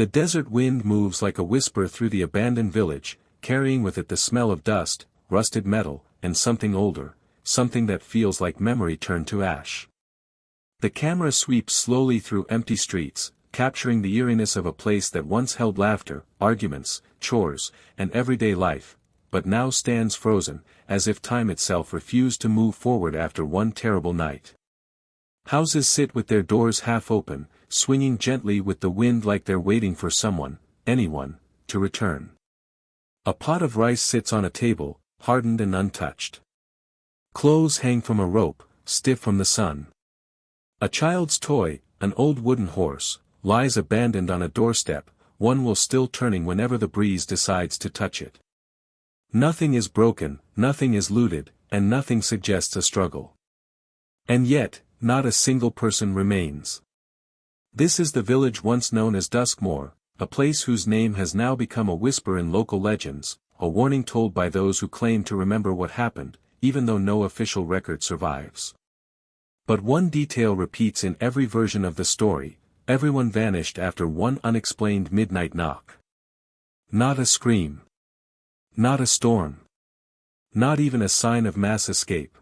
The desert wind moves like a whisper through the abandoned village, carrying with it the smell of dust, rusted metal, and something older, something that feels like memory turned to ash. The camera sweeps slowly through empty streets, capturing the eeriness of a place that once held laughter, arguments, chores, and everyday life, but now stands frozen, as if time itself refused to move forward after one terrible night. Houses sit with their doors half open, swinging gently with the wind like they're waiting for someone, anyone, to return. A pot of rice sits on a table, hardened and untouched. Clothes hang from a rope, stiff from the sun. A child's toy, an old wooden horse, lies abandoned on a doorstep, one wheel still turning whenever the breeze decides to touch it. Nothing is broken, nothing is looted, and nothing suggests a struggle. And yet, not a single person remains. This is the village once known as Duskmore, a place whose name has now become a whisper in local legends, a warning told by those who claim to remember what happened, even though no official record survives. But one detail repeats in every version of the story: everyone vanished after one unexplained midnight knock. Not a scream. Not a storm. Not even a sign of mass escape.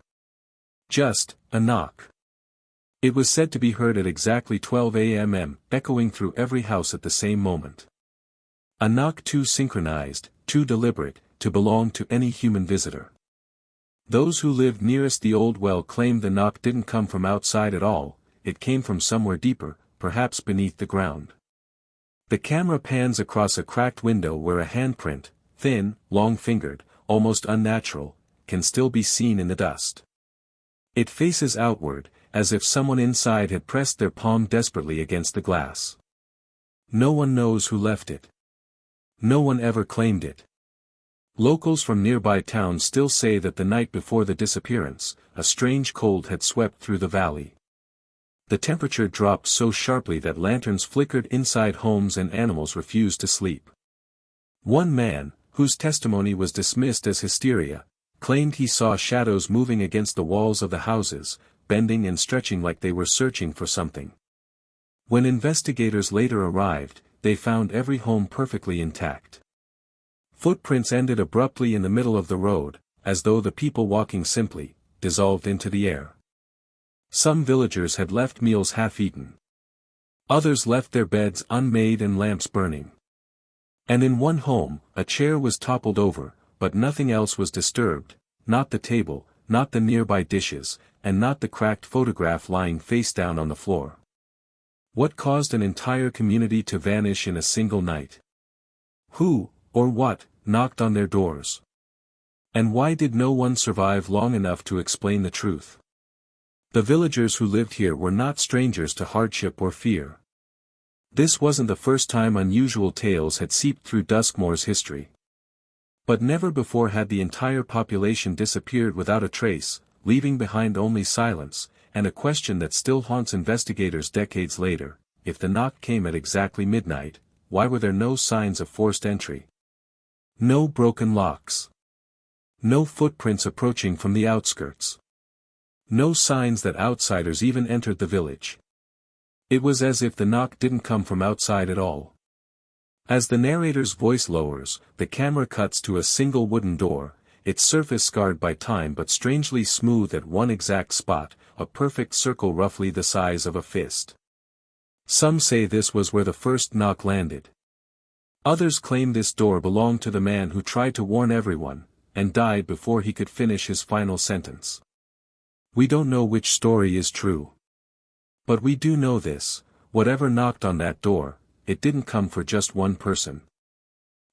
Just a knock. It was said to be heard at exactly 12 a.m., echoing through every house at the same moment. A knock too synchronized, too deliberate, to belong to any human visitor. Those who lived nearest the old well claimed the knock didn't come from outside at all, it came from somewhere deeper, perhaps beneath the ground. The camera pans across a cracked window where a handprint, thin, long-fingered, almost unnatural, can still be seen in the dust. It faces outward, as if someone inside had pressed their palm desperately against the glass. No one knows who left it. No one ever claimed it. Locals from nearby towns still say that the night before the disappearance, a strange cold had swept through the valley. The temperature dropped so sharply that lanterns flickered inside homes and animals refused to sleep. One man, whose testimony was dismissed as hysteria, claimed he saw shadows moving against the walls of the houses, bending and stretching like they were searching for something. When investigators later arrived, they found every home perfectly intact. Footprints ended abruptly in the middle of the road, as though the people walking simply dissolved into the air. Some villagers had left meals half-eaten. Others left their beds unmade and lamps burning. And in one home, a chair was toppled over, but nothing else was disturbed, not the table, not the nearby dishes, and not the cracked photograph lying face down on the floor. What caused an entire community to vanish in a single night? Who, or what, knocked on their doors? And why did no one survive long enough to explain the truth? The villagers who lived here were not strangers to hardship or fear. This wasn't the first time unusual tales had seeped through Duskmore's history. But never before had the entire population disappeared without a trace, leaving behind only silence, and a question that still haunts investigators decades later: if the knock came at exactly midnight, why were there no signs of forced entry? No broken locks. No footprints approaching from the outskirts. No signs that outsiders even entered the village. It was as if the knock didn't come from outside at all. As the narrator's voice lowers, the camera cuts to a single wooden door, its surface scarred by time but strangely smooth at one exact spot, a perfect circle roughly the size of a fist. Some say this was where the first knock landed. Others claim this door belonged to the man who tried to warn everyone, and died before he could finish his final sentence. We don't know which story is true. But we do know this: whatever knocked on that door, it didn't come for just one person.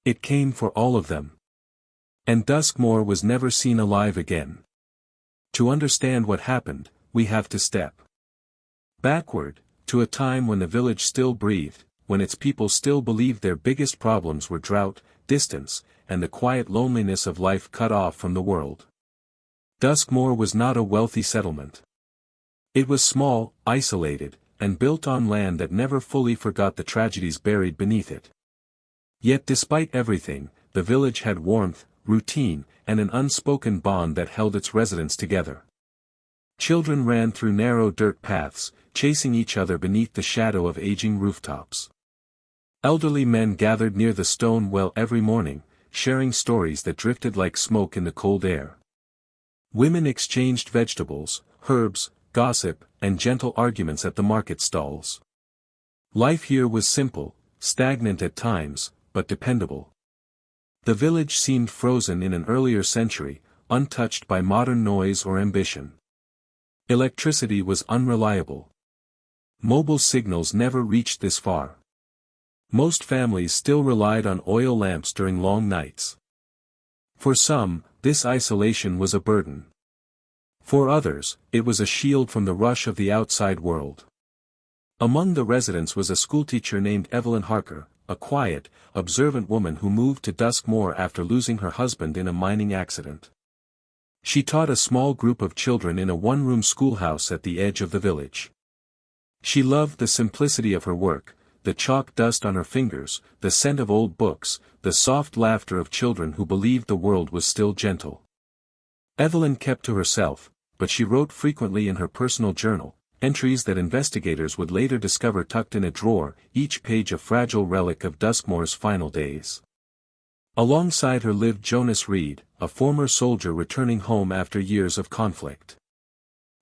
It came for all of them. And Duskmore was never seen alive again. To understand what happened, we have to step backward, to a time when the village still breathed, when its people still believed their biggest problems were drought, distance, and the quiet loneliness of life cut off from the world. Duskmore was not a wealthy settlement. It was small, isolated, and built on land that never fully forgot the tragedies buried beneath it. Yet despite everything, the village had warmth, routine, and an unspoken bond that held its residents together. Children ran through narrow dirt paths, chasing each other beneath the shadow of aging rooftops. Elderly men gathered near the stone well every morning, sharing stories that drifted like smoke in the cold air. Women exchanged vegetables, herbs, gossip, and gentle arguments at the market stalls. Life here was simple, stagnant at times, but dependable. The village seemed frozen in an earlier century, untouched by modern noise or ambition. Electricity was unreliable. Mobile signals never reached this far. Most families still relied on oil lamps during long nights. For some, this isolation was a burden. For others, it was a shield from the rush of the outside world. Among the residents was a schoolteacher named Evelyn Harker, a quiet, observant woman who moved to Duskmoor after losing her husband in a mining accident. She taught a small group of children in a one-room schoolhouse at the edge of the village. She loved the simplicity of her work, the chalk dust on her fingers, the scent of old books, the soft laughter of children who believed the world was still gentle. Evelyn kept to herself, but she wrote frequently in her personal journal, entries that investigators would later discover tucked in a drawer, each page a fragile relic of Duskmoor's final days. Alongside her lived Jonas Reed, a former soldier returning home after years of conflict.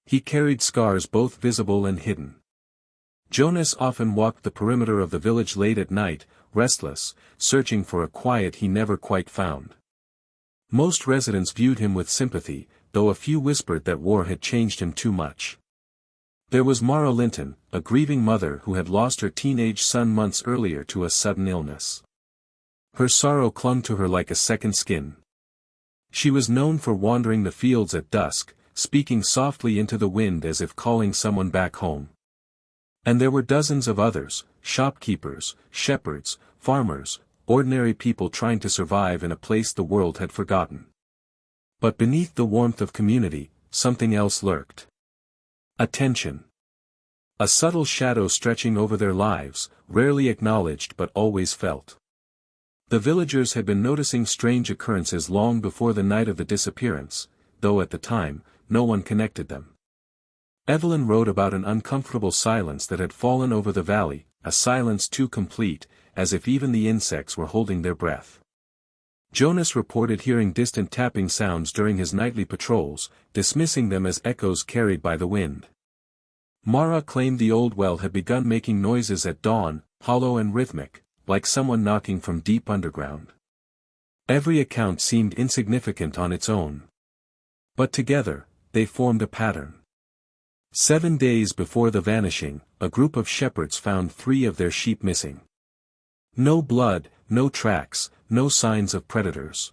He carried scars both visible and hidden. Jonas often walked the perimeter of the village late at night, restless, searching for a quiet he never quite found. Most residents viewed him with sympathy, though a few whispered that war had changed him too much. There was Mara Linton, a grieving mother who had lost her teenage son months earlier to a sudden illness. Her sorrow clung to her like a second skin. She was known for wandering the fields at dusk, speaking softly into the wind as if calling someone back home. And there were dozens of others, shopkeepers, shepherds, farmers, ordinary people trying to survive in a place the world had forgotten. But beneath the warmth of community, something else lurked. Attention. A subtle shadow stretching over their lives, rarely acknowledged but always felt. The villagers had been noticing strange occurrences long before the night of the disappearance, though at the time, no one connected them. Evelyn wrote about an uncomfortable silence that had fallen over the valley, a silence too complete, as if even the insects were holding their breath. Jonas reported hearing distant tapping sounds during his nightly patrols, dismissing them as echoes carried by the wind. Mara claimed the old well had begun making noises at dawn, hollow and rhythmic, like someone knocking from deep underground. Every account seemed insignificant on its own. But together, they formed a pattern. 7 days before the vanishing, a group of shepherds found 3 of their sheep missing. No blood, no tracks, no signs of predators.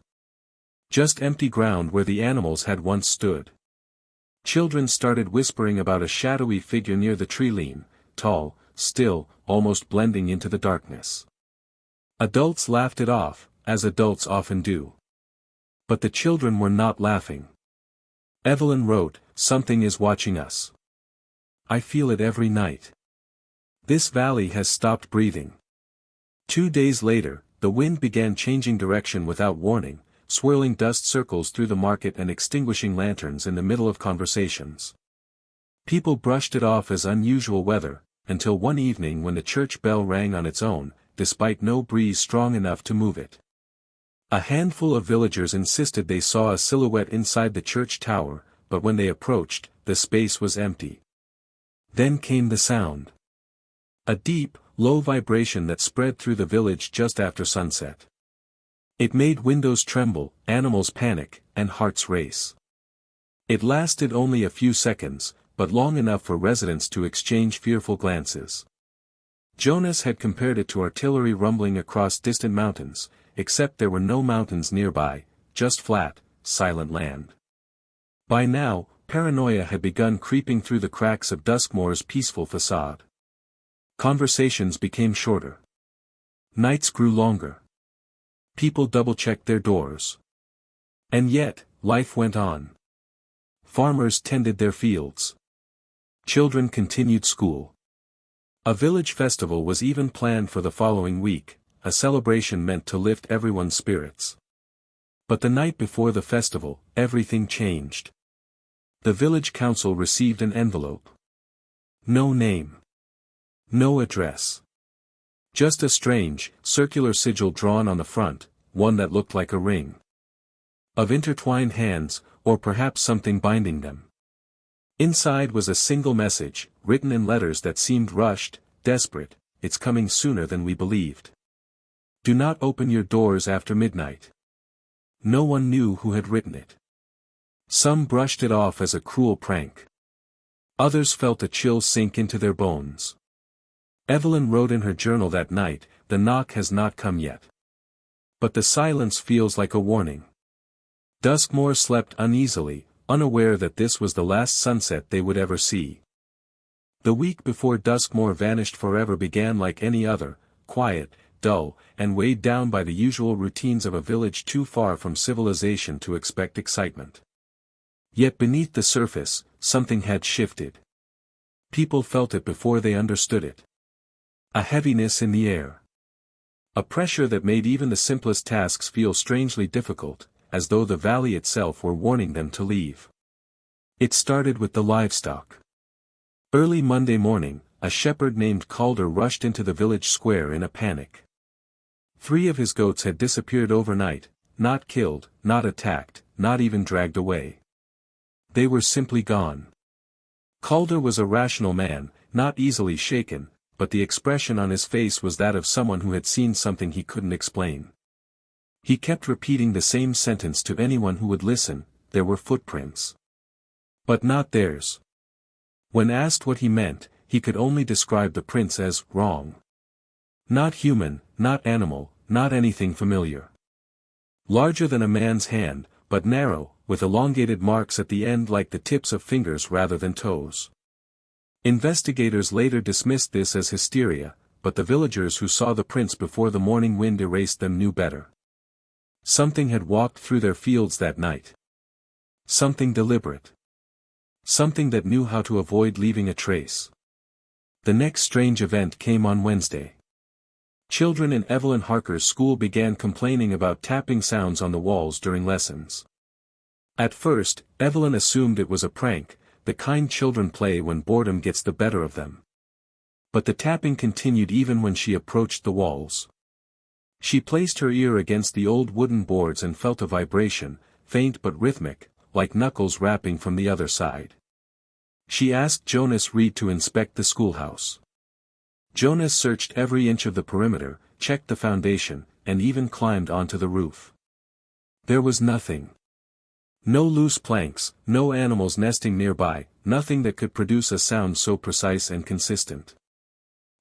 Just empty ground where the animals had once stood. Children started whispering about a shadowy figure near the tree-line, tall, still, almost blending into the darkness. Adults laughed it off, as adults often do. But the children were not laughing. Evelyn wrote, "Something is watching us. I feel it every night. This valley has stopped breathing." 2 days later, the wind began changing direction without warning, swirling dust circles through the market and extinguishing lanterns in the middle of conversations. People brushed it off as unusual weather, until one evening when the church bell rang on its own, despite no breeze strong enough to move it. A handful of villagers insisted they saw a silhouette inside the church tower, but when they approached, the space was empty. Then came the sound. A deep, low vibration that spread through the village just after sunset. It made windows tremble, animals panic, and hearts race. It lasted only a few seconds, but long enough for residents to exchange fearful glances. Jonas had compared it to artillery rumbling across distant mountains, except there were no mountains nearby, just flat, silent land. By now, paranoia had begun creeping through the cracks of Duskmoor's peaceful facade. Conversations became shorter. Nights grew longer. People double-checked their doors. And yet, life went on. Farmers tended their fields. Children continued school. A village festival was even planned for the following week, a celebration meant to lift everyone's spirits. But the night before the festival, everything changed. The village council received an envelope. No name. No address. Just a strange, circular sigil drawn on the front, one that looked like a ring of intertwined hands, or perhaps something binding them. Inside was a single message, written in letters that seemed rushed, desperate. It's coming sooner than we believed. Do not open your doors after midnight. No one knew who had written it. Some brushed it off as a cruel prank. Others felt a chill sink into their bones. Evelyn wrote in her journal that night, "The knock has not come yet. But the silence feels like a warning." Duskmore slept uneasily, unaware that this was the last sunset they would ever see. The week before Duskmore vanished forever began like any other, quiet, dull, and weighed down by the usual routines of a village too far from civilization to expect excitement. Yet beneath the surface, something had shifted. People felt it before they understood it. A heaviness in the air. A pressure that made even the simplest tasks feel strangely difficult, as though the valley itself were warning them to leave. It started with the livestock. Early Monday morning, a shepherd named Calder rushed into the village square in a panic. 3 of his goats had disappeared overnight, not killed, not attacked, not even dragged away. They were simply gone. Calder was a rational man, not easily shaken, but the expression on his face was that of someone who had seen something he couldn't explain. He kept repeating the same sentence to anyone who would listen: there were footprints. But not theirs. When asked what he meant, he could only describe the prints as wrong. Not human, not animal, not anything familiar. Larger than a man's hand, but narrow, with elongated marks at the end like the tips of fingers rather than toes. Investigators later dismissed this as hysteria, but the villagers who saw the prints before the morning wind erased them knew better. Something had walked through their fields that night. Something deliberate. Something that knew how to avoid leaving a trace. The next strange event came on Wednesday. Children in Evelyn Harker's school began complaining about tapping sounds on the walls during lessons. At first, Evelyn assumed it was a prank, the kind children play when boredom gets the better of them. But the tapping continued even when she approached the walls. She placed her ear against the old wooden boards and felt a vibration, faint but rhythmic, like knuckles rapping from the other side. She asked Jonas Reed to inspect the schoolhouse. Jonas searched every inch of the perimeter, checked the foundation, and even climbed onto the roof. There was nothing. No loose planks, no animals nesting nearby, nothing that could produce a sound so precise and consistent.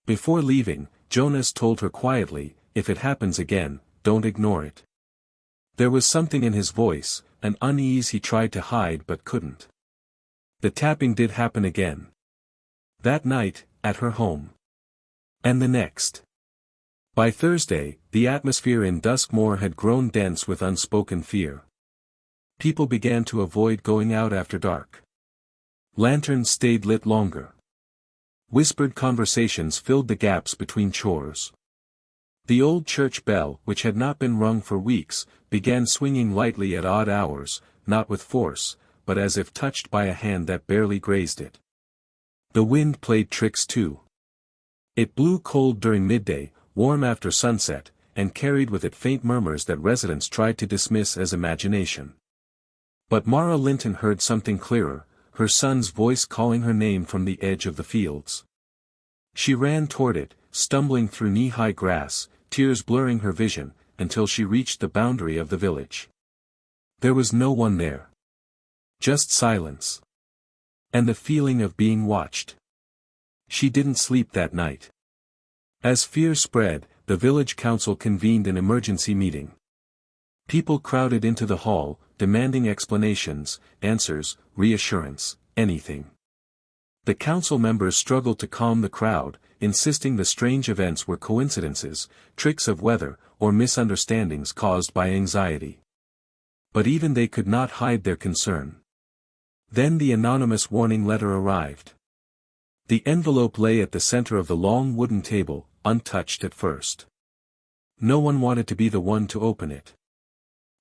Before leaving, Jonas told her quietly, "If it happens again, don't ignore it." There was something in his voice, an unease he tried to hide but couldn't. The tapping did happen again. That night, at her home. And the next. By Thursday, the atmosphere in Duskmore had grown dense with unspoken fear. People began to avoid going out after dark. Lanterns stayed lit longer. Whispered conversations filled the gaps between chores. The old church bell, which had not been rung for weeks, began swinging lightly at odd hours, not with force, but as if touched by a hand that barely grazed it. The wind played tricks too. It blew cold during midday, warm after sunset, and carried with it faint murmurs that residents tried to dismiss as imagination. But Mara Linton heard something clearer, her son's voice calling her name from the edge of the fields. She ran toward it, stumbling through knee-high grass, tears blurring her vision, until she reached the boundary of the village. There was no one there. Just silence. And the feeling of being watched. She didn't sleep that night. As fear spread, the village council convened an emergency meeting. People crowded into the hall, demanding explanations, answers, reassurance, anything. The council members struggled to calm the crowd, insisting the strange events were coincidences, tricks of weather, or misunderstandings caused by anxiety. But even they could not hide their concern. Then the anonymous warning letter arrived. The envelope lay at the center of the long wooden table, untouched at first. No one wanted to be the one to open it.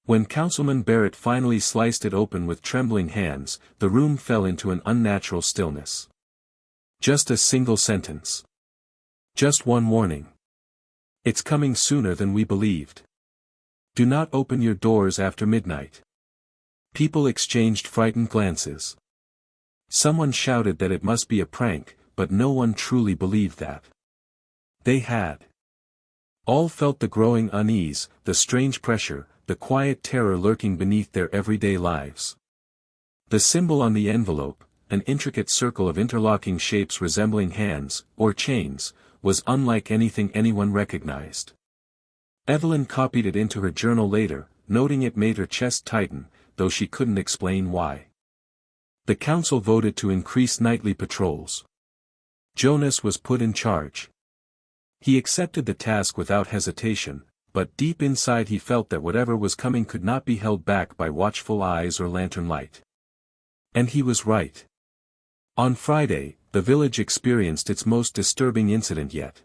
When Councilman Barrett finally sliced it open with trembling hands, the room fell into an unnatural stillness. Just a single sentence. Just one warning. It's coming sooner than we believed. Do not open your doors after midnight. People exchanged frightened glances. Someone shouted that it must be a prank, but no one truly believed that. They had. All felt the growing unease, the strange pressure, the quiet terror lurking beneath their everyday lives. The symbol on the envelope, an intricate circle of interlocking shapes resembling hands, or chains, was unlike anything anyone recognized. Evelyn copied it into her journal later, noting it made her chest tighten, though she couldn't explain why. The council voted to increase nightly patrols. Jonas was put in charge. He accepted the task without hesitation, but deep inside he felt that whatever was coming could not be held back by watchful eyes or lantern light. And he was right. On Friday, the village experienced its most disturbing incident yet.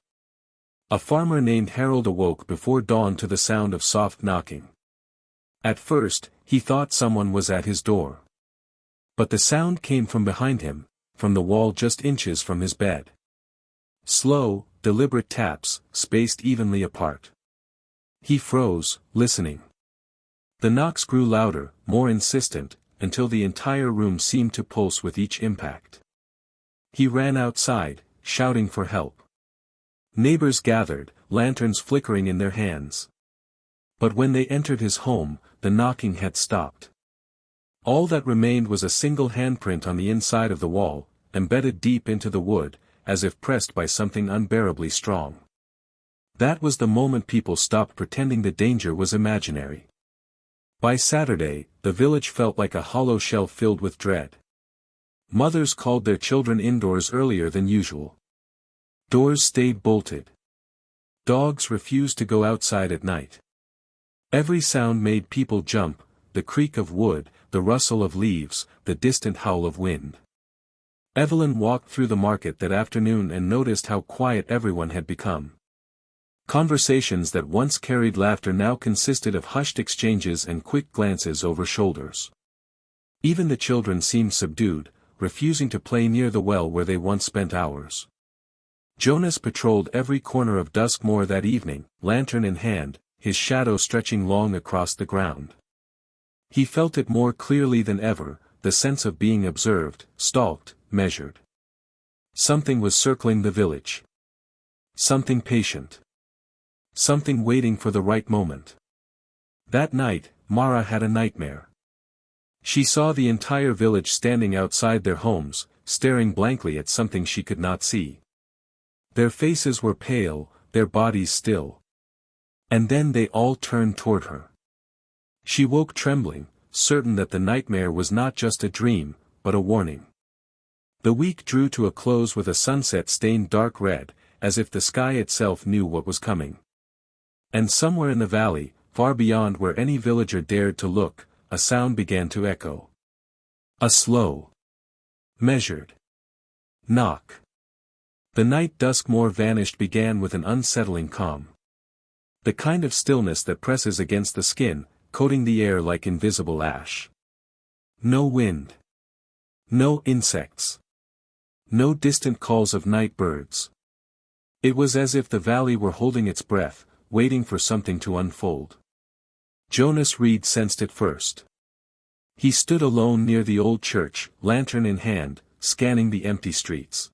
A farmer named Harold awoke before dawn to the sound of soft knocking. At first, he thought someone was at his door. But the sound came from behind him, from the wall just inches from his bed. Slow, deliberate taps, spaced evenly apart. He froze, listening. The knocks grew louder, more insistent, until the entire room seemed to pulse with each impact. He ran outside, shouting for help. Neighbors gathered, lanterns flickering in their hands. But when they entered his home, the knocking had stopped. All that remained was a single handprint on the inside of the wall, embedded deep into the wood, as if pressed by something unbearably strong. That was the moment people stopped pretending the danger was imaginary. By Saturday, the village felt like a hollow shell filled with dread. Mothers called their children indoors earlier than usual. Doors stayed bolted. Dogs refused to go outside at night. Every sound made people jump, the creak of wood, the rustle of leaves, the distant howl of wind. Evelyn walked through the market that afternoon and noticed how quiet everyone had become. Conversations that once carried laughter now consisted of hushed exchanges and quick glances over shoulders. Even the children seemed subdued, refusing to play near the well where they once spent hours. Jonas patrolled every corner of Duskmore that evening, lantern in hand, his shadow stretching long across the ground. He felt it more clearly than ever, the sense of being observed, stalked, measured. Something was circling the village. Something patient. Something waiting for the right moment. That night, Mara had a nightmare. She saw the entire village standing outside their homes, staring blankly at something she could not see. Their faces were pale, their bodies still. And then they all turned toward her. She woke trembling, certain that the nightmare was not just a dream, but a warning. The week drew to a close with a sunset stained dark red, as if the sky itself knew what was coming. And somewhere in the valley, far beyond where any villager dared to look, a sound began to echo. A slow, measured knock. The night Duskmore vanished began with an unsettling calm. The kind of stillness that presses against the skin, coating the air like invisible ash. No wind. No insects. No distant calls of night birds. It was as if the valley were holding its breath, waiting for something to unfold. Jonas Reed sensed it first. He stood alone near the old church, lantern in hand, scanning the empty streets.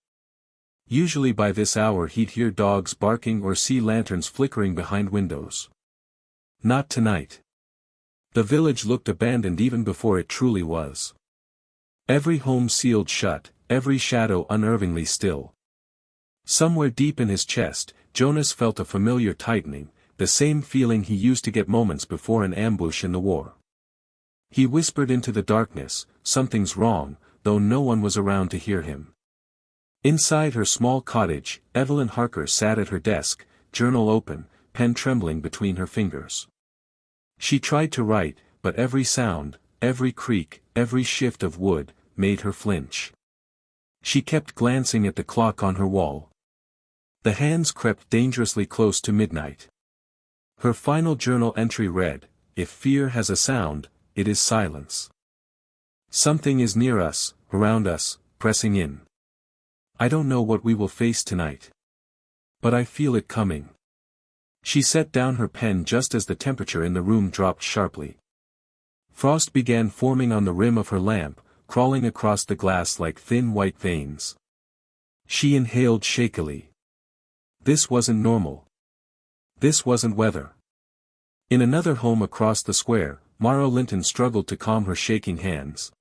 Usually by this hour he'd hear dogs barking or see lanterns flickering behind windows. Not tonight. The village looked abandoned even before it truly was. Every home sealed shut, every shadow unnervingly still. Somewhere deep in his chest, Jonas felt a familiar tightening, the same feeling he used to get moments before an ambush in the war. He whispered into the darkness, "Something's wrong," though no one was around to hear him. Inside her small cottage, Evelyn Harker sat at her desk, journal open, pen trembling between her fingers. She tried to write, but every sound, every creak, every shift of wood, made her flinch. She kept glancing at the clock on her wall. The hands crept dangerously close to midnight. Her final journal entry read, "If fear has a sound, it is silence. Something is near us, around us, pressing in. I don't know what we will face tonight. But I feel it coming. She set down her pen just as the temperature in the room dropped sharply. Frost began forming on the rim of her lamp, crawling across the glass like thin white veins. She inhaled shakily. This wasn't normal. This wasn't weather. In another home across the square, Mara Linton struggled to calm her shaking hands.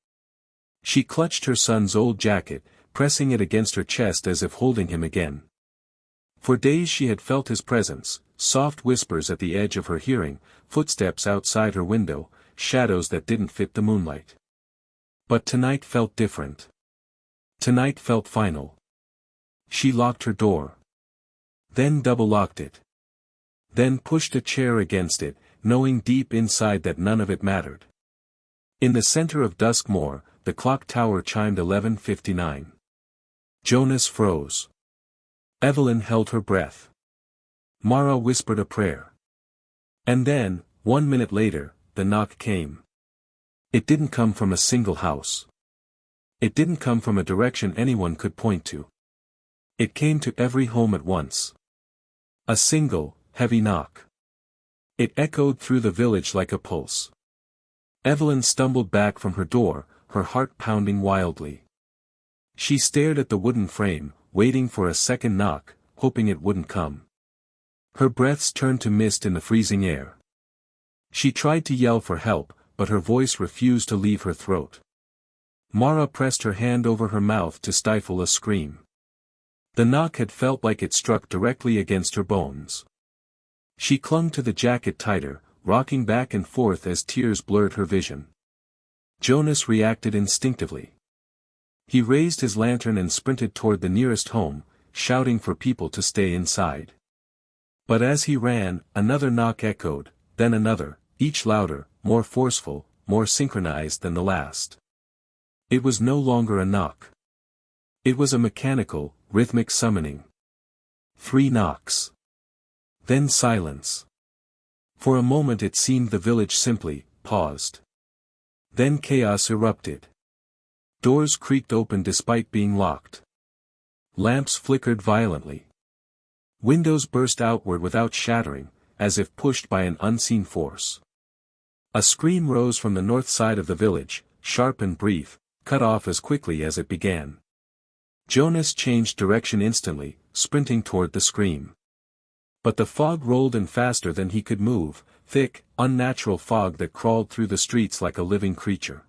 She clutched her son's old jacket, pressing it against her chest as if holding him again. For days she had felt his presence, soft whispers at the edge of her hearing, footsteps outside her window, shadows that didn't fit the moonlight. But tonight felt different. Tonight felt final. She locked her door. Then double-locked it. Then pushed a chair against it, knowing deep inside that none of it mattered. In the center of Duskmore, the clock tower chimed 11:59. Jonas froze. Evelyn held her breath. Mara whispered a prayer. And then, 1 minute later, the knock came. It didn't come from a single house. It didn't come from a direction anyone could point to. It came to every home at once. A single, heavy knock. It echoed through the village like a pulse. Evelyn stumbled back from her door, her heart pounding wildly. She stared at the wooden frame, waiting for a second knock, hoping it wouldn't come. Her breaths turned to mist in the freezing air. She tried to yell for help, but her voice refused to leave her throat. Mara pressed her hand over her mouth to stifle a scream. The knock had felt like it struck directly against her bones. She clung to the jacket tighter, rocking back and forth as tears blurred her vision. Jonas reacted instinctively. He raised his lantern and sprinted toward the nearest home, shouting for people to stay inside. But as he ran, another knock echoed, then another, each louder, more forceful, more synchronized than the last. It was no longer a knock. It was a mechanical, rhythmic summoning. 3 knocks. Then silence. For a moment it seemed the village simply paused. Then chaos erupted. Doors creaked open despite being locked. Lamps flickered violently. Windows burst outward without shattering, as if pushed by an unseen force. A scream rose from the north side of the village, sharp and brief, cut off as quickly as it began. Jonas changed direction instantly, sprinting toward the scream. But the fog rolled in faster than he could move, thick, unnatural fog that crawled through the streets like a living creature.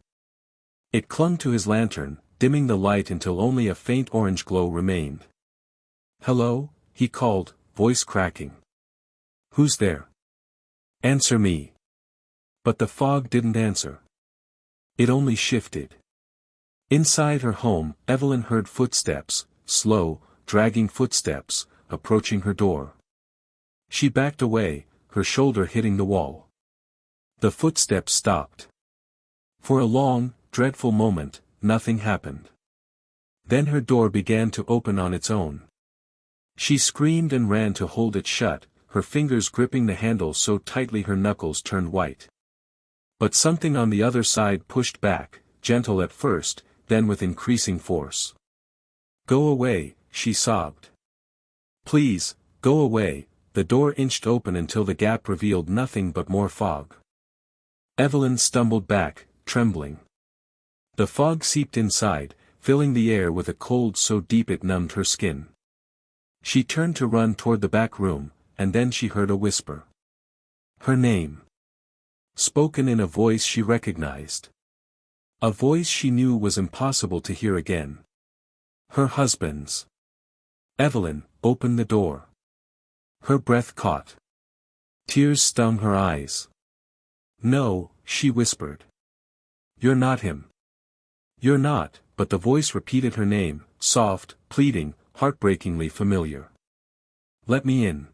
It clung to his lantern, dimming the light until only a faint orange glow remained. "Hello?" he called, voice cracking. "Who's there? Answer me." But the fog didn't answer. It only shifted. Inside her home, Evelyn heard footsteps, slow, dragging footsteps, approaching her door. She backed away, her shoulder hitting the wall. The footsteps stopped. For a long, dreadful moment, nothing happened. Then her door began to open on its own. She screamed and ran to hold it shut, her fingers gripping the handle so tightly her knuckles turned white. But something on the other side pushed back, gentle at first, then with increasing force. "Go away," she sobbed. "Please, go away." The door inched open until the gap revealed nothing but more fog. Evelyn stumbled back, trembling. The fog seeped inside, filling the air with a cold so deep it numbed her skin. She turned to run toward the back room, and then she heard a whisper. Her name. Spoken in a voice she recognized. A voice she knew was impossible to hear again. Her husband's. "Evelyn, open the door." Her breath caught. Tears stung her eyes. "No," she whispered. "You're not him. You're not," but the voice repeated her name, soft, pleading, heartbreakingly familiar. "Let me in."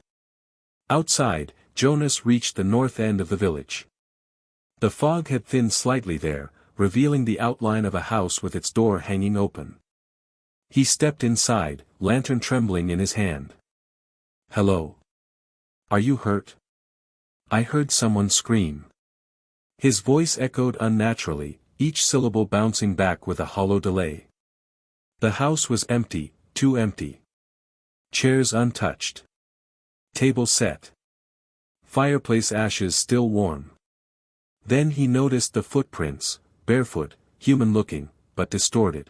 Outside, Jonas reached the north end of the village. The fog had thinned slightly there, revealing the outline of a house with its door hanging open. He stepped inside, lantern trembling in his hand. "Hello. Are you hurt? I heard someone scream." His voice echoed unnaturally, each syllable bouncing back with a hollow delay. The house was empty, too empty. Chairs untouched. Table set. fireplace ashes still warm. Then he noticed the footprints, barefoot, human-looking, but distorted.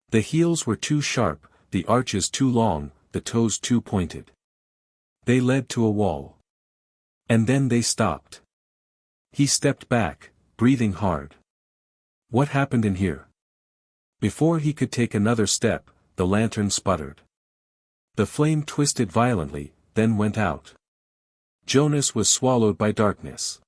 The heels were too sharp, the arches too long, the toes too pointed. They led to a wall. And then they stopped. He stepped back, breathing hard. What happened in here? Before he could take another step, the lantern sputtered. The flame twisted violently, then went out. Jonas was swallowed by darkness.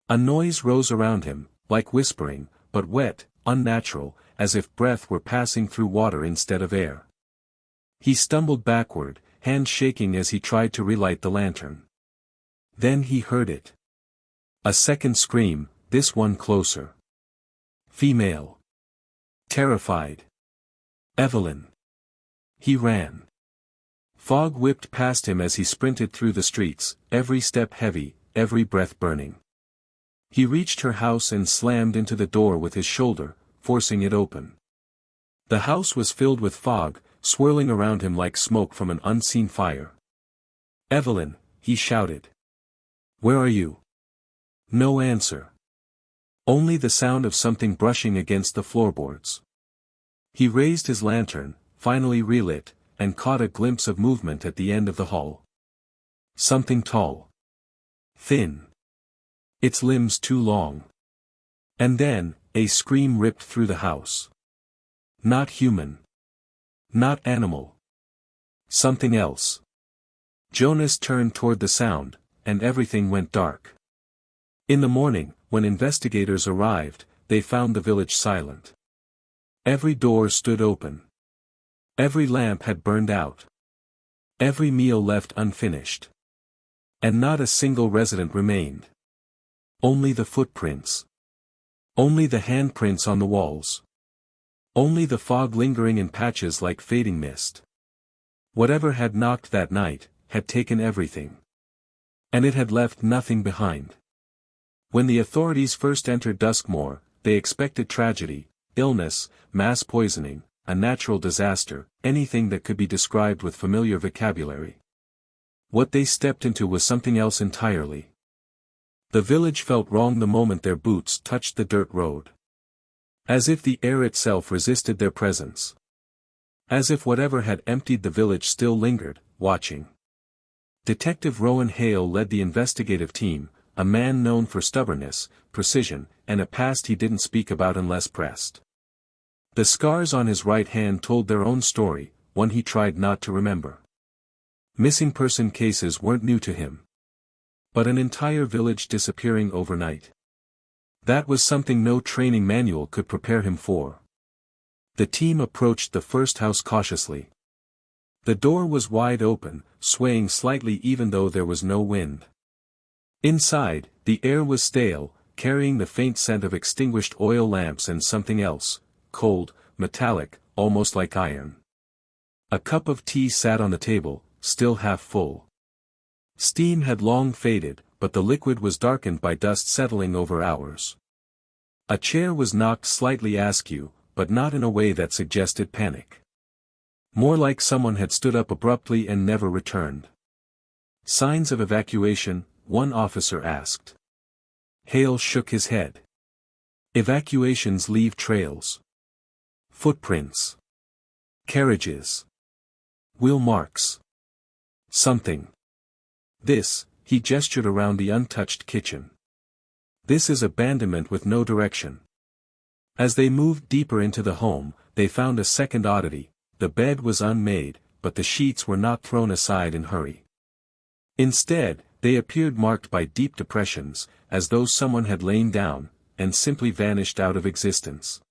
A noise rose around him, like whispering, but wet, unnatural, as if breath were passing through water instead of air. He stumbled backward, hands shaking as he tried to relight the lantern. Then he heard it. A second scream, this one closer. Female. Terrified. Evelyn. He ran. Fog whipped past him as he sprinted through the streets, every step heavy, every breath burning. He reached her house and slammed into the door with his shoulder, forcing it open. The house was filled with fog, swirling around him like smoke from an unseen fire. "Evelyn," he shouted. "Where are you?" No answer. Only the sound of something brushing against the floorboards. He raised his lantern, finally relit, and caught a glimpse of movement at the end of the hall. Something tall. Thin. Its limbs too long. And then, a scream ripped through the house. Not human. Not animal. Something else. Jonas turned toward the sound, and everything went dark. In the morning, when investigators arrived, they found the village silent. Every door stood open. Every lamp had burned out. Every meal left unfinished. And not a single resident remained. Only the footprints. Only the handprints on the walls. Only the fog lingering in patches like fading mist. Whatever had knocked that night, had taken everything. And it had left nothing behind. When the authorities first entered Duskmore, they expected tragedy, illness, mass poisoning, a natural disaster, anything that could be described with familiar vocabulary. What they stepped into was something else entirely. The village felt wrong the moment their boots touched the dirt road. As if the air itself resisted their presence. As if whatever had emptied the village still lingered, watching. Detective Rowan Hale led the investigative team, a man known for stubbornness, precision, and a past he didn't speak about unless pressed. The scars on his right hand told their own story, one he tried not to remember. Missing person cases weren't new to him. But an entire village disappearing overnight. That was something no training manual could prepare him for. The team approached the first house cautiously. The door was wide open, swaying slightly even though there was no wind. Inside, the air was stale, carrying the faint scent of extinguished oil lamps and something else, cold, metallic, almost like iron. A cup of tea sat on the table, still half full. Steam had long faded, but the liquid was darkened by dust settling over hours. A chair was knocked slightly askew, but not in a way that suggested panic. More like someone had stood up abruptly and never returned. "Signs of evacuation?" one officer asked. Hale shook his head. "Evacuations leave trails. Footprints. Carriages. Wheel marks. Something. This," he gestured around the untouched kitchen. "This is abandonment with no direction." As they moved deeper into the home, they found a second oddity. The bed was unmade, but the sheets were not thrown aside in hurry. Instead, they appeared marked by deep depressions, as though someone had lain down, and simply vanished out of existence.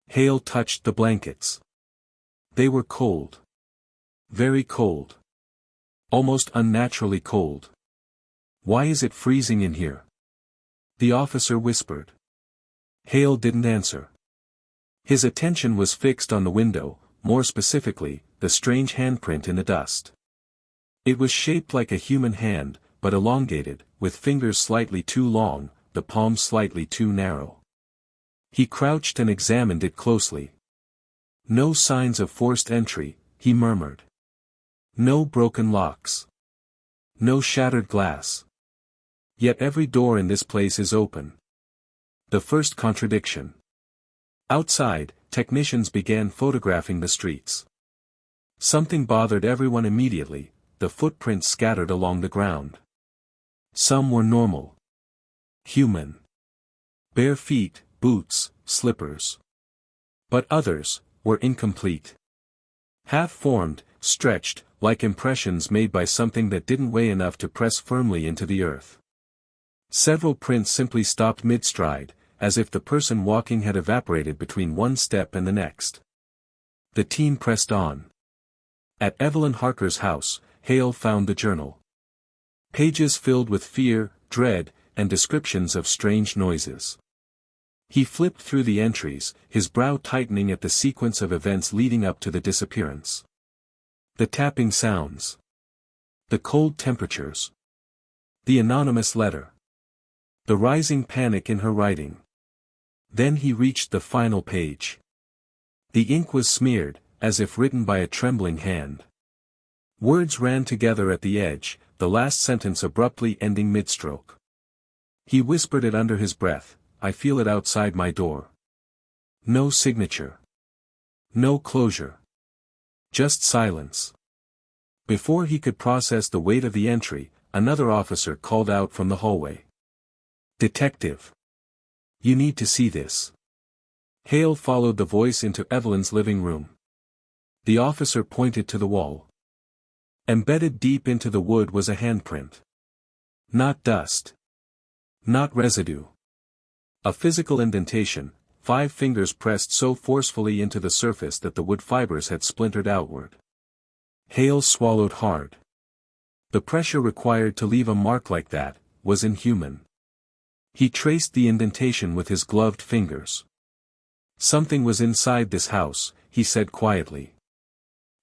Hale touched the blankets. They were cold. Very cold. Almost unnaturally cold. "Why is it freezing in here?" the officer whispered. Hale didn't answer. His attention was fixed on the window, more specifically, the strange handprint in the dust. It was shaped like a human hand, but elongated, with fingers slightly too long, the palm slightly too narrow. He crouched and examined it closely. "No signs of forced entry," he murmured. "No broken locks. No shattered glass. Yet every door in this place is open. The first contradiction. Outside, technicians began photographing the streets. Something bothered everyone immediately: the footprints scattered along the ground. Some were normal. Human. Bare feet, boots, slippers. But others were incomplete. Half-formed, stretched, like impressions made by something that didn't weigh enough to press firmly into the earth. Several prints simply stopped mid-stride, as if the person walking had evaporated between one step and the next. The team pressed on. At Evelyn Harker's house, Hale found the journal. Pages filled with fear, dread, and descriptions of strange noises. He flipped through the entries, his brow tightening at the sequence of events leading up to the disappearance. The tapping sounds. The cold temperatures. The anonymous letter. The rising panic in her writing. Then he reached the final page. The ink was smeared, as if written by a trembling hand. Words ran together at the edge, the last sentence abruptly ending mid-stroke. He whispered it under his breath, "I feel it outside my door." No signature. No closure. Just silence. Before he could process the weight of the entry, another officer called out from the hallway. "Detective. You need to see this." Hale followed the voice into Evelyn's living room. The officer pointed to the wall. Embedded deep into the wood was a handprint. Not dust. Not residue. A physical indentation, 5 fingers pressed so forcefully into the surface that the wood fibers had splintered outward. Hale swallowed hard. The pressure required to leave a mark like that was inhuman. He traced the indentation with his gloved fingers. "Something was inside this house," he said quietly.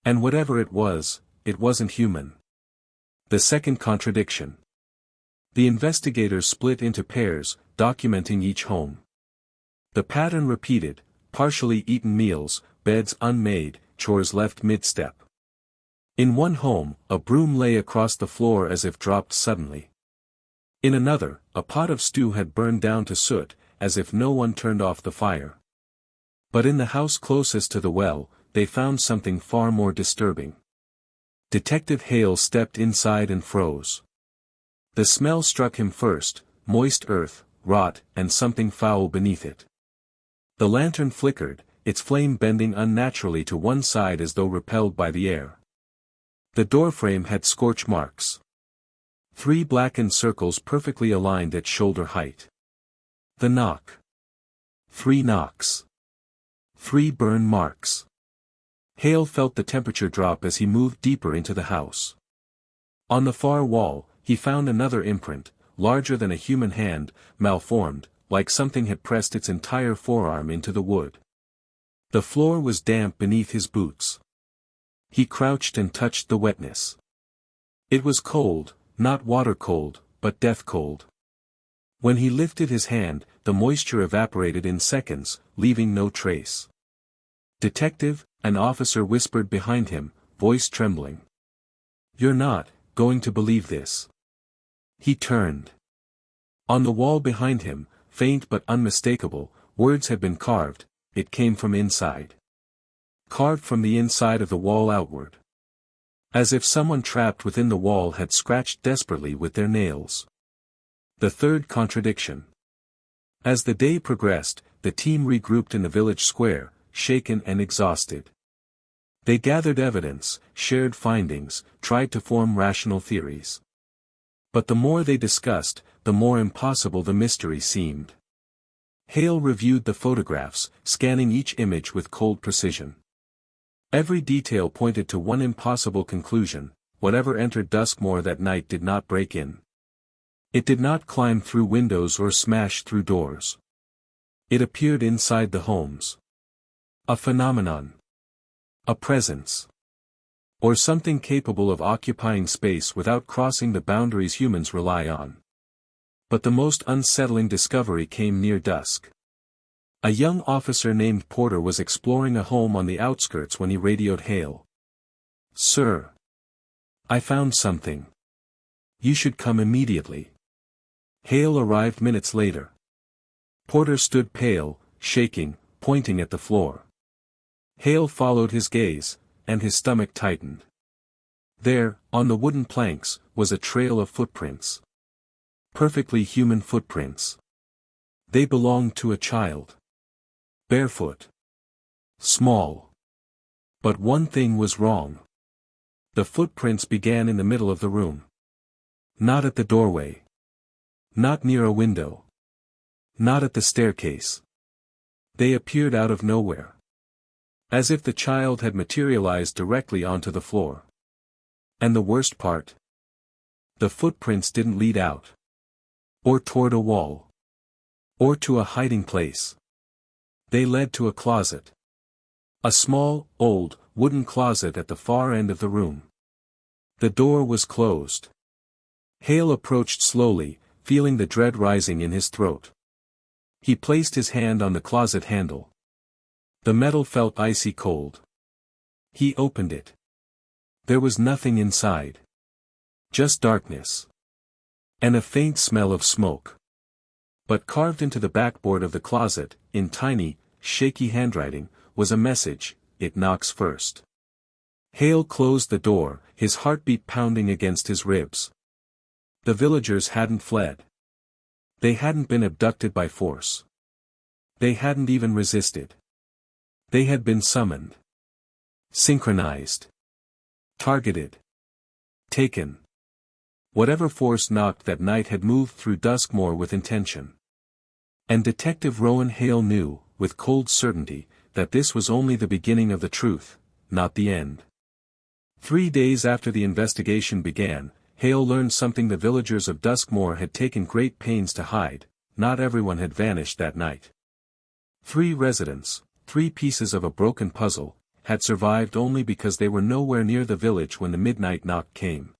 "And whatever it wasn't human." The second contradiction. The investigators split into pairs, documenting each home. The pattern repeated: partially eaten meals, beds unmade, chores left mid-step. In one home, a broom lay across the floor as if dropped suddenly. In another, a pot of stew had burned down to soot, as if no one turned off the fire. But in the house closest to the well, they found something far more disturbing. Detective Hale stepped inside and froze. The smell struck him first: moist earth, rot, and something foul beneath it. The lantern flickered, its flame bending unnaturally to one side as though repelled by the air. The doorframe had scorch marks. 3 blackened circles perfectly aligned at shoulder height. The knock. 3 knocks. 3 burn marks. Hale felt the temperature drop as he moved deeper into the house. On the far wall, he found another imprint, larger than a human hand, malformed, like something had pressed its entire forearm into the wood. The floor was damp beneath his boots. He crouched and touched the wetness. It was cold, not water cold, but death cold. When he lifted his hand, the moisture evaporated in seconds, leaving no trace. "Detective," an officer whispered behind him, voice trembling. "You're not going to believe this." He turned. On the wall behind him, faint but unmistakable, words had been carved. It came from inside. Carved from the inside of the wall outward. As if someone trapped within the wall had scratched desperately with their nails. The third contradiction. As the day progressed, the team regrouped in the village square, shaken and exhausted. They gathered evidence, shared findings, tried to form rational theories. But the more they discussed, the more impossible the mystery seemed. Hale reviewed the photographs, scanning each image with cold precision. Every detail pointed to one impossible conclusion: whatever entered Duskmore that night did not break in. It did not climb through windows or smash through doors. It appeared inside the homes. A phenomenon. A presence. Or something capable of occupying space without crossing the boundaries humans rely on. But the most unsettling discovery came near dusk. A young officer named Porter was exploring a home on the outskirts when he radioed Hale. "Sir. I found something. You should come immediately." Hale arrived minutes later. Porter stood pale, shaking, pointing at the floor. Hale followed his gaze, and his stomach tightened. There, on the wooden planks, was a trail of footprints. Perfectly human footprints. They belonged to a child. Barefoot. Small. But one thing was wrong. The footprints began in the middle of the room. Not at the doorway. Not near a window. Not at the staircase. They appeared out of nowhere. As if the child had materialized directly onto the floor. And the worst part? The footprints didn't lead out. Or toward a wall. Or to a hiding place. They led to a closet. A small, old, wooden closet at the far end of the room. The door was closed. Hale approached slowly, feeling the dread rising in his throat. He placed his hand on the closet handle. The metal felt icy cold. He opened it. There was nothing inside. Just darkness. And a faint smell of smoke. But carved into the backboard of the closet, in tiny, shaky handwriting, was a message: "It knocks first." Hale closed the door, his heartbeat pounding against his ribs. The villagers hadn't fled. They hadn't been abducted by force. They hadn't even resisted. They had been summoned. Synchronized. Targeted. Taken. Whatever force knocked that night had moved through Duskmore with intention. And Detective Rowan Hale knew, with cold certainty, that this was only the beginning of the truth, not the end. 3 days after the investigation began, Hale learned something the villagers of Duskmore had taken great pains to hide: not everyone had vanished that night. 3 residents, 3 pieces of a broken puzzle, had survived only because they were nowhere near the village when the midnight knock came.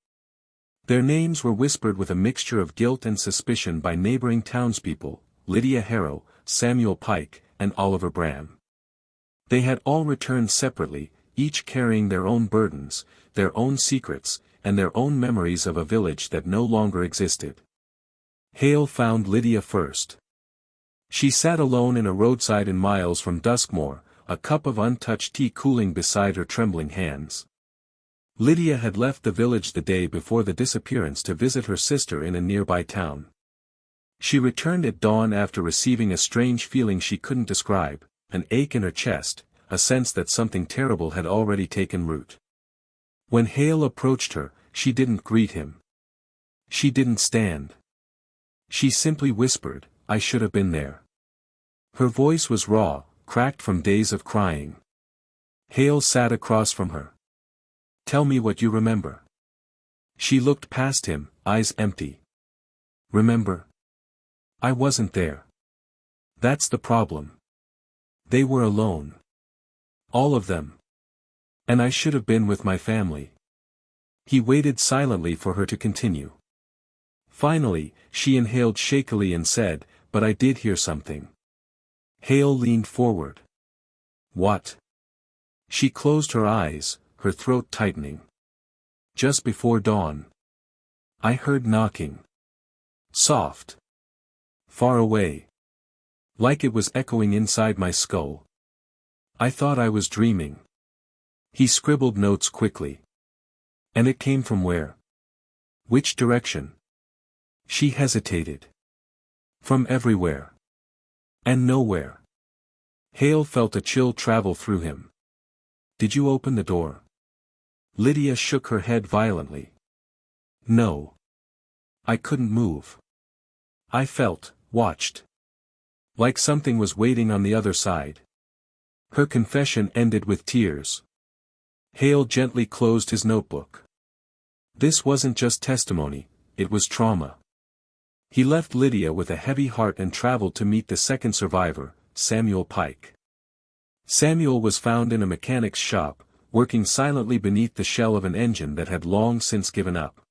Their names were whispered with a mixture of guilt and suspicion by neighboring townspeople: Lydia Harrow, Samuel Pike, and Oliver Bram. They had all returned separately, each carrying their own burdens, their own secrets, and their own memories of a village that no longer existed. Hale found Lydia first. She sat alone in a roadside in miles from Duskmore, a cup of untouched tea cooling beside her trembling hands. Lydia had left the village the day before the disappearance to visit her sister in a nearby town. She returned at dawn after receiving a strange feeling she couldn't describe, an ache in her chest, a sense that something terrible had already taken root. When Hale approached her, she didn't greet him. She didn't stand. She simply whispered, "I should have been there." Her voice was raw, cracked from days of crying. Hale sat across from her. "Tell me what you remember." She looked past him, eyes empty. "Remember? I wasn't there. That's the problem. They were alone. All of them. And I should have been with my family." He waited silently for her to continue. Finally, she inhaled shakily and said, "But I did hear something." Hale leaned forward. "What?" She closed her eyes, her throat tightening. "Just before dawn. I heard knocking. Soft. Far away. Like it was echoing inside my skull. I thought I was dreaming." He scribbled notes quickly. "And it came from where? Which direction?" She hesitated. "From everywhere. And nowhere." Hale felt a chill travel through him. "Did you open the door?" Lydia shook her head violently. "No. I couldn't move. I felt, watched. Like something was waiting on the other side." Her confession ended with tears. Hale gently closed his notebook. This wasn't just testimony, it was trauma. He left Lydia with a heavy heart and traveled to meet the second survivor, Samuel Pike. Samuel was found in a mechanic's shop, working silently beneath the shell of an engine that had long since given up.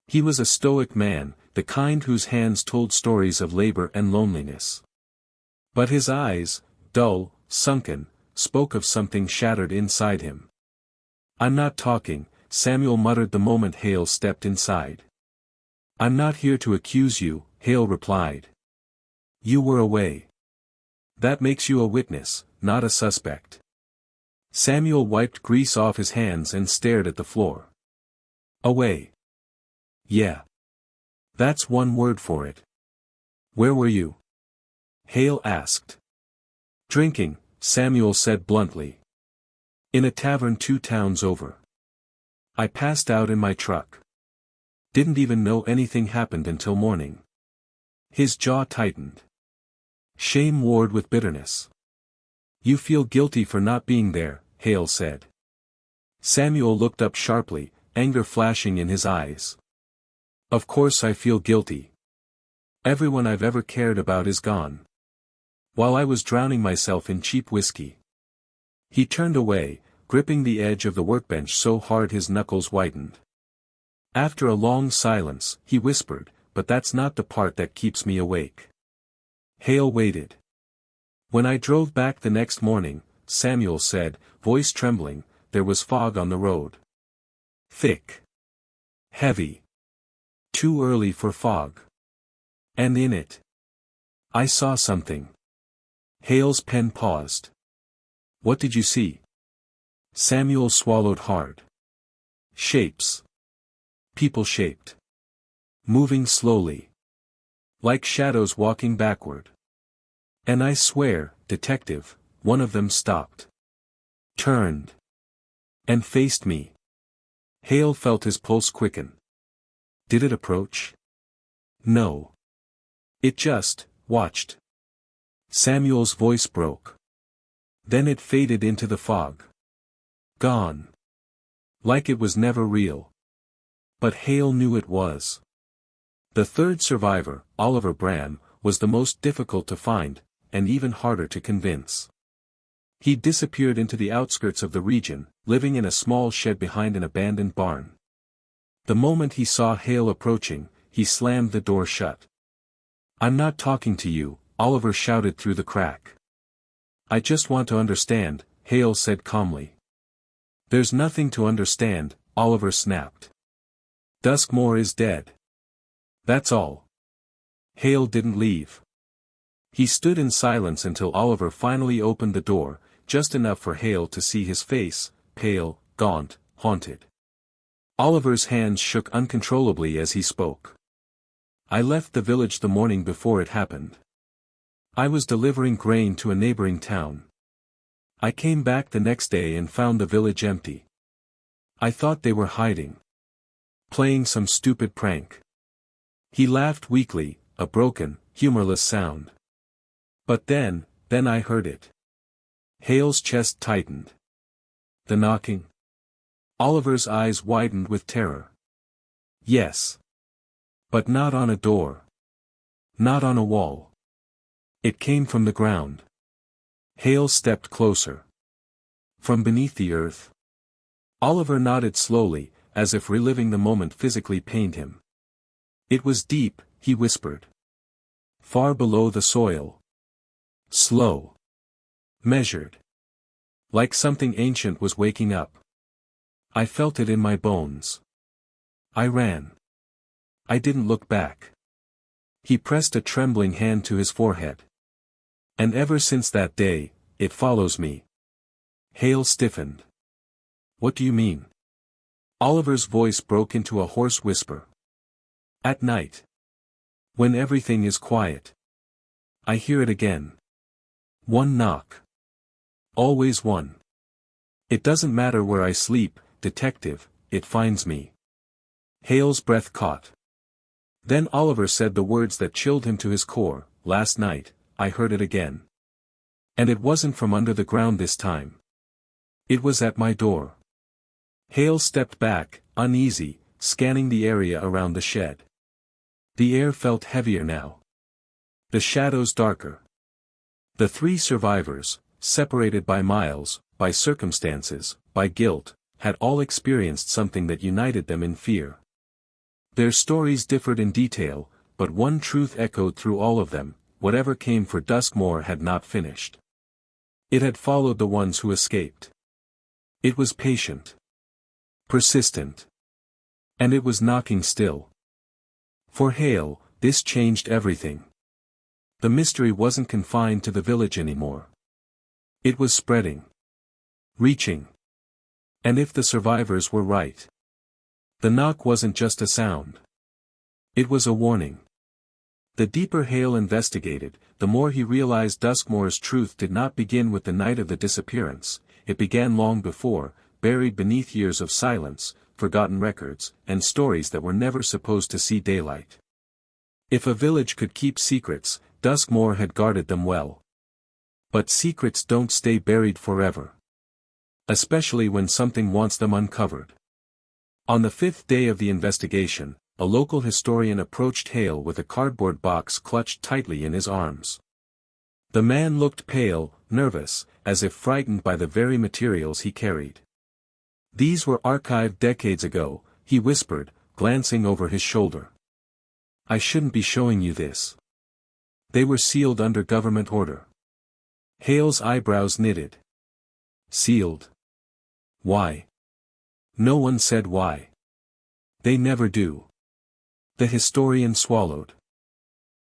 He was a stoic man, the kind whose hands told stories of labor and loneliness. But his eyes, dull, sunken, spoke of something shattered inside him. "I'm not talking," Samuel muttered the moment Hale stepped inside. "I'm not here to accuse you," Hale replied. You were away. That makes you a witness, not a suspect. Samuel wiped grease off his hands and stared at the floor. Away. Yeah. That's one word for it. Where were you? Hale asked. Drinking, Samuel said bluntly. In a tavern 2 towns over. I passed out in my truck. Didn't even know anything happened until morning. His jaw tightened. Shame warred with bitterness. You feel guilty for not being there, Hale said. Samuel looked up sharply, anger flashing in his eyes. Of course I feel guilty. Everyone I've ever cared about is gone. While I was drowning myself in cheap whiskey. He turned away, gripping the edge of the workbench so hard his knuckles whitened. After a long silence, he whispered, but that's not the part that keeps me awake. Hale waited. When I drove back the next morning, Samuel said, voice trembling, there was fog on the road. Thick. Heavy. Too early for fog. And in it. I saw something. Hale's pen paused. What did you see? Samuel swallowed hard. Shapes. People-shaped. Moving slowly. Like shadows walking backward. And I swear, detective, one of them stopped. Turned. And faced me. Hale felt his pulse quicken. Did it approach? No. It just watched. Samuel's voice broke. Then it faded into the fog. Gone. Like it was never real. But Hale knew it was. The third survivor, Oliver Bram, was the most difficult to find, and even harder to convince. He disappeared into the outskirts of the region, living in a small shed behind an abandoned barn. The moment he saw Hale approaching, he slammed the door shut. I'm not talking to you, Oliver shouted through the crack. I just want to understand, Hale said calmly. There's nothing to understand, Oliver snapped. Duskmore is dead. That's all. Hale didn't leave. He stood in silence until Oliver finally opened the door, just enough for Hale to see his face, pale, gaunt, haunted. Oliver's hands shook uncontrollably as he spoke. I left the village the morning before it happened. I was delivering grain to a neighboring town. I came back the next day and found the village empty. I thought they were hiding. Playing some stupid prank. He laughed weakly, a broken, humorless sound. But then I heard it. Hale's chest tightened. The knocking. Oliver's eyes widened with terror. Yes. But not on a door. Not on a wall. It came from the ground. Hale stepped closer. From beneath the earth. Oliver nodded slowly, as if reliving the moment physically pained him. It was deep, he whispered. Far below the soil. Slow. Measured. Like something ancient was waking up. I felt it in my bones. I ran. I didn't look back. He pressed a trembling hand to his forehead. And ever since that day, it follows me. Hale stiffened. What do you mean? Oliver's voice broke into a hoarse whisper. At night. When everything is quiet. I hear it again. One knock. Always one. It doesn't matter where I sleep, detective, it finds me. Hale's breath caught. Then Oliver said the words that chilled him to his core. Last night, I heard it again. And it wasn't from under the ground this time. It was at my door. Hale stepped back, uneasy, scanning the area around the shed. The air felt heavier now. The shadows darker. The 3 survivors, separated by miles, by circumstances, by guilt, had all experienced something that united them in fear. Their stories differed in detail, but one truth echoed through all of them: whatever came for Duskmore had not finished. It had followed the ones who escaped. It was patient. Persistent. And it was knocking still. For Hale, This changed everything. The mystery wasn't confined to the village anymore. It was spreading. Reaching. And if the survivors were right, the knock wasn't just a sound. It was a warning. The deeper Hale investigated, the more he realized Duskmore's truth did not begin with the night of the disappearance. It began long before, buried beneath years of silence, forgotten records, and stories that were never supposed to see daylight. If a village could keep secrets, Duskmore had guarded them well. But secrets don't stay buried forever. Especially when something wants them uncovered. On the 5th day of the investigation, a local historian approached Hale with a cardboard box clutched tightly in his arms. The man looked pale, nervous, as if frightened by the very materials he carried. These were archived decades ago, he whispered, glancing over his shoulder. I shouldn't be showing you this. They were sealed under government order. Hale's eyebrows knitted. Sealed? Why? No one said why. They never do. The historian swallowed.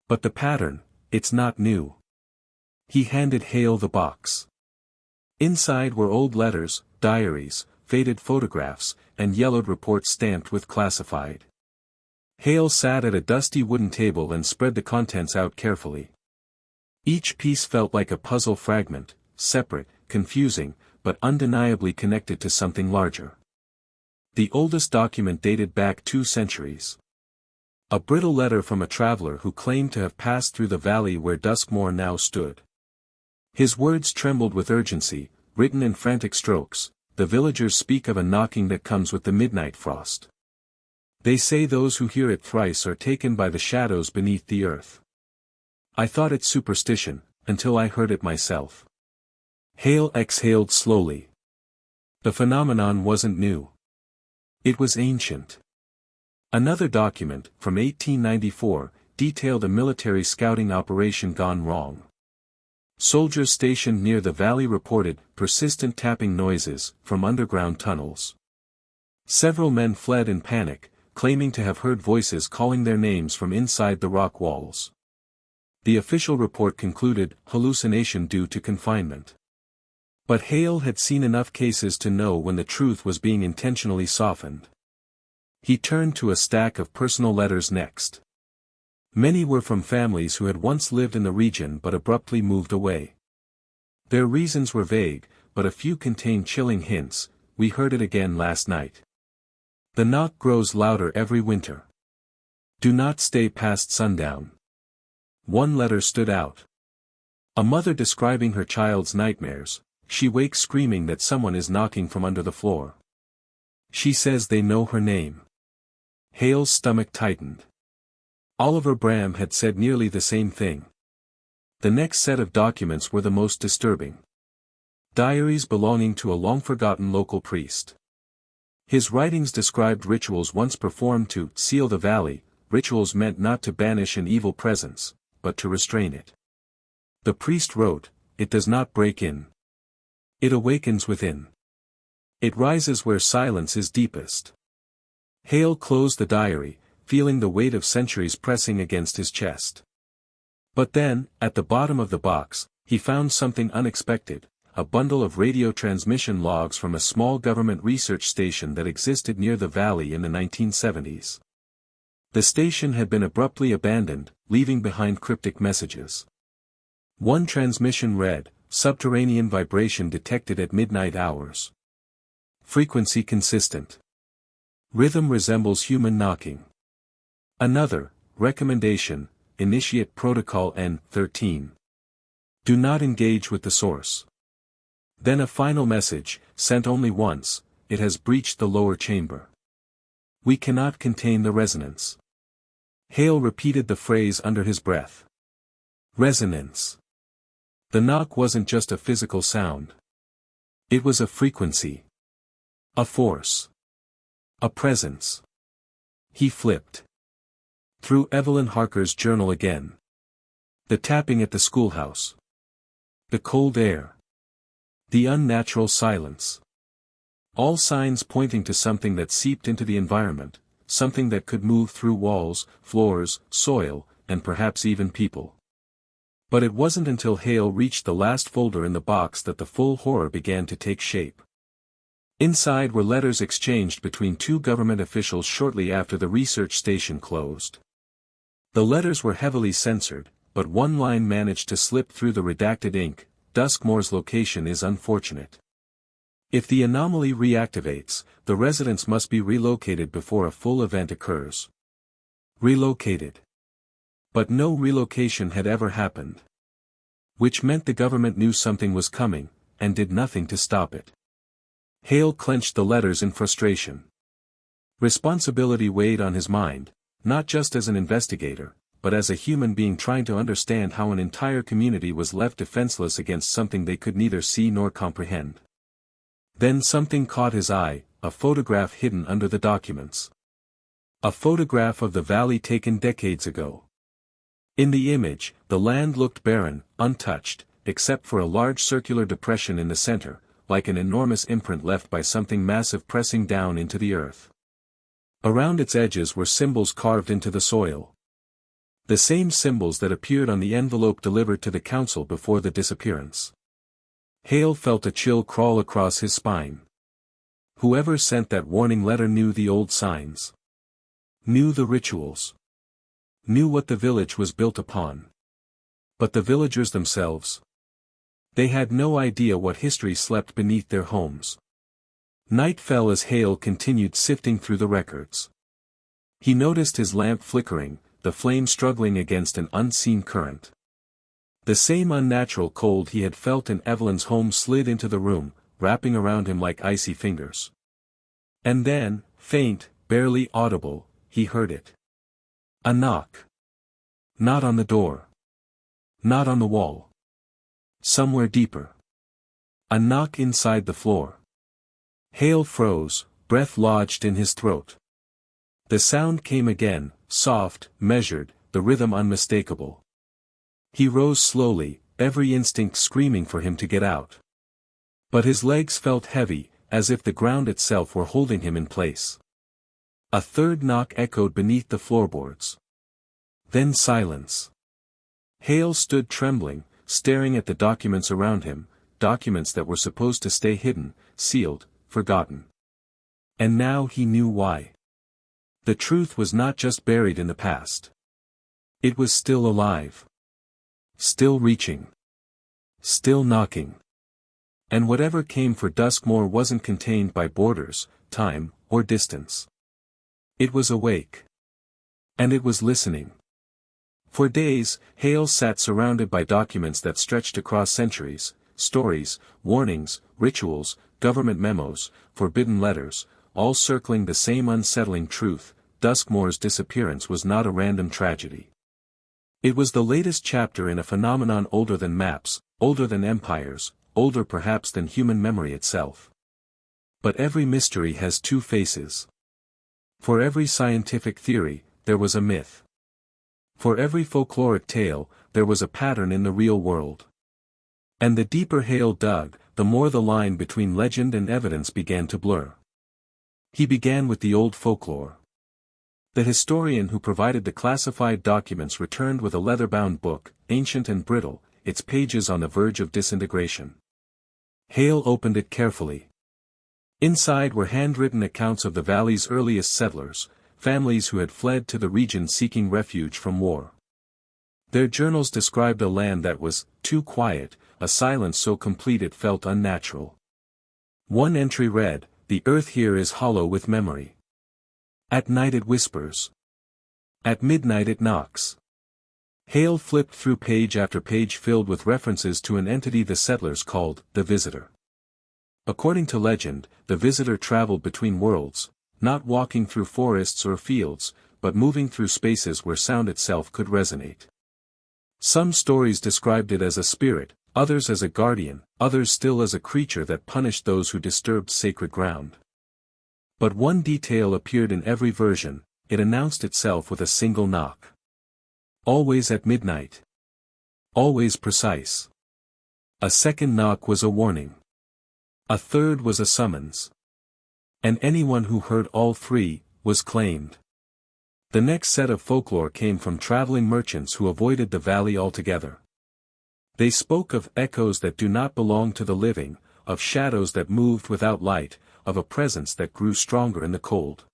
But the pattern, it's not new. He handed Hale the box. Inside were old letters, diaries, faded photographs, and yellowed reports stamped with classified. Hale sat at a dusty wooden table and spread the contents out carefully. Each piece felt like a puzzle fragment, separate, confusing, but undeniably connected to something larger. The oldest document dated back 2 centuries. A brittle letter from a traveler who claimed to have passed through the valley where Duskmore now stood. His words trembled with urgency, written in frantic strokes. The villagers speak of a knocking that comes with the midnight frost. They say those who hear it thrice are taken by the shadows beneath the earth. I thought it superstition, until I heard it myself. Hale exhaled slowly. The phenomenon wasn't new. It was ancient. Another document, from 1894, detailed a military scouting operation gone wrong. Soldiers stationed near the valley reported persistent tapping noises from underground tunnels. Several men fled in panic, claiming to have heard voices calling their names from inside the rock walls. The official report concluded hallucination due to confinement. But Hale had seen enough cases to know when the truth was being intentionally softened. He turned to a stack of personal letters next. Many were from families who had once lived in the region but abruptly moved away. Their reasons were vague, but a few contained chilling hints. We heard it again last night. The knock grows louder every winter. Do not stay past sundown. One letter stood out. A mother describing her child's nightmares. She wakes screaming that someone is knocking from under the floor. She says they know her name. Hale's stomach tightened. Oliver Bram had said nearly the same thing. The next set of documents were the most disturbing. Diaries belonging to a long-forgotten local priest. His writings described rituals once performed to seal the valley, rituals meant not to banish an evil presence, but to restrain it. The priest wrote, "It does not break in. It awakens within. It rises where silence is deepest." Hale closed the diary, feeling the weight of centuries pressing against his chest. But then, at the bottom of the box, he found something unexpected, a bundle of radio transmission logs from a small government research station that existed near the valley in the 1970s. The station had been abruptly abandoned, leaving behind cryptic messages. One transmission read, "Subterranean vibration detected at midnight hours. Frequency consistent. Rhythm resembles human knocking." Another, recommendation, initiate protocol N13. Do not engage with the source. Then a final message, sent only once, it has breached the lower chamber. We cannot contain the resonance. Hale repeated the phrase under his breath. Resonance. The knock wasn't just a physical sound. It was a frequency. A force. A presence. He flipped through Evelyn Harker's journal again. The tapping at the schoolhouse. The cold air. The unnatural silence. All signs pointing to something that seeped into the environment, something that could move through walls, floors, soil, and perhaps even people. But it wasn't until Hale reached the last folder in the box that the full horror began to take shape. Inside were letters exchanged between two government officials shortly after the research station closed. The letters were heavily censored, but one line managed to slip through the redacted ink: Duskmore's location is unfortunate. If the anomaly reactivates, the residents must be relocated before a full event occurs. Relocated. But no relocation had ever happened. Which meant the government knew something was coming, and did nothing to stop it. Hale clenched the letters in frustration. Responsibility weighed on his mind, not just as an investigator, but as a human being trying to understand how an entire community was left defenseless against something they could neither see nor comprehend. Then something caught his eye, a photograph hidden under the documents. A photograph of the valley taken decades ago. In the image, the land looked barren, untouched, except for a large circular depression in the center, like an enormous imprint left by something massive pressing down into the earth. Around its edges were symbols carved into the soil. The same symbols that appeared on the envelope delivered to the council before the disappearance. Hale felt a chill crawl across his spine. Whoever sent that warning letter knew the old signs. Knew the rituals. Knew what the village was built upon. But the villagers themselves? They had no idea what history slept beneath their homes. Night fell as Hale continued sifting through the records. He noticed his lamp flickering, the flame struggling against an unseen current. The same unnatural cold he had felt in Evelyn's home slid into the room, wrapping around him like icy fingers. And then, faint, barely audible, he heard it. A knock. Not on the door. Not on the wall. Somewhere deeper. A knock inside the floor. Hale froze, breath lodged in his throat. The sound came again, soft, measured, the rhythm unmistakable. He rose slowly, every instinct screaming for him to get out. But his legs felt heavy, as if the ground itself were holding him in place. A third knock echoed beneath the floorboards. Then silence. Hale stood trembling, staring at the documents around him, documents that were supposed to stay hidden, sealed, forgotten. And now he knew why. The truth was not just buried in the past. It was still alive. Still reaching. Still knocking. And whatever came for Duskmore wasn't contained by borders, time, or distance. It was awake. And it was listening. For days, Hale sat surrounded by documents that stretched across centuries, stories, warnings, rituals, government memos, forbidden letters, all circling the same unsettling truth: Duskmore's disappearance was not a random tragedy. It was the latest chapter in a phenomenon older than maps, older than empires, older perhaps than human memory itself. But every mystery has two faces. For every scientific theory, there was a myth. For every folkloric tale, there was a pattern in the real world. And the deeper Hale dug, the more the line between legend and evidence began to blur. He began with the old folklore. The historian who provided the classified documents returned with a leather-bound book, ancient and brittle, its pages on the verge of disintegration. Hale opened it carefully. Inside were handwritten accounts of the valley's earliest settlers, families who had fled to the region seeking refuge from war. Their journals described a land that was too quiet, a silence so complete it felt unnatural. One entry read, "The earth here is hollow with memory. At night it whispers. At midnight it knocks." Hale flipped through page after page filled with references to an entity the settlers called the Visitor. According to legend, the Visitor traveled between worlds, not walking through forests or fields, but moving through spaces where sound itself could resonate. Some stories described it as a spirit, others as a guardian, others still as a creature that punished those who disturbed sacred ground. But one detail appeared in every version: it announced itself with a single knock. Always at midnight. Always precise. A second knock was a warning. A third was a summons. And anyone who heard all three was claimed. The next set of folklore came from traveling merchants who avoided the valley altogether. They spoke of echoes that do not belong to the living, of shadows that moved without light, of a presence that grew stronger in the cold.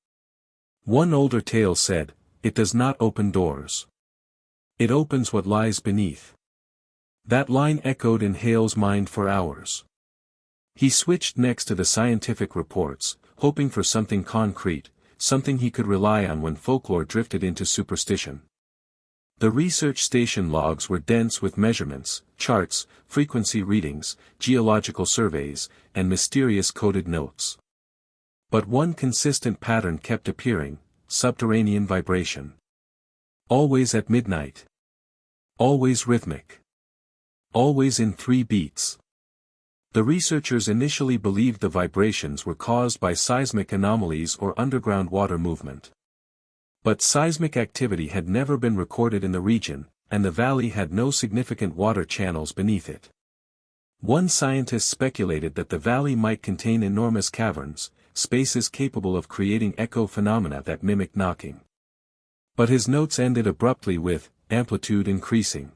One older tale said, "It does not open doors. It opens what lies beneath." That line echoed in Hale's mind for hours. He switched next to the scientific reports, hoping for something concrete, something he could rely on when folklore drifted into superstition. The research station logs were dense with measurements, charts, frequency readings, geological surveys, and mysterious coded notes. But one consistent pattern kept appearing: subterranean vibration. Always at midnight. Always rhythmic. Always in 3 beats. The researchers initially believed the vibrations were caused by seismic anomalies or underground water movement. But seismic activity had never been recorded in the region, and the valley had no significant water channels beneath it. One scientist speculated that the valley might contain enormous caverns, spaces capable of creating echo phenomena that mimic knocking. But his notes ended abruptly with, amplitude increasing.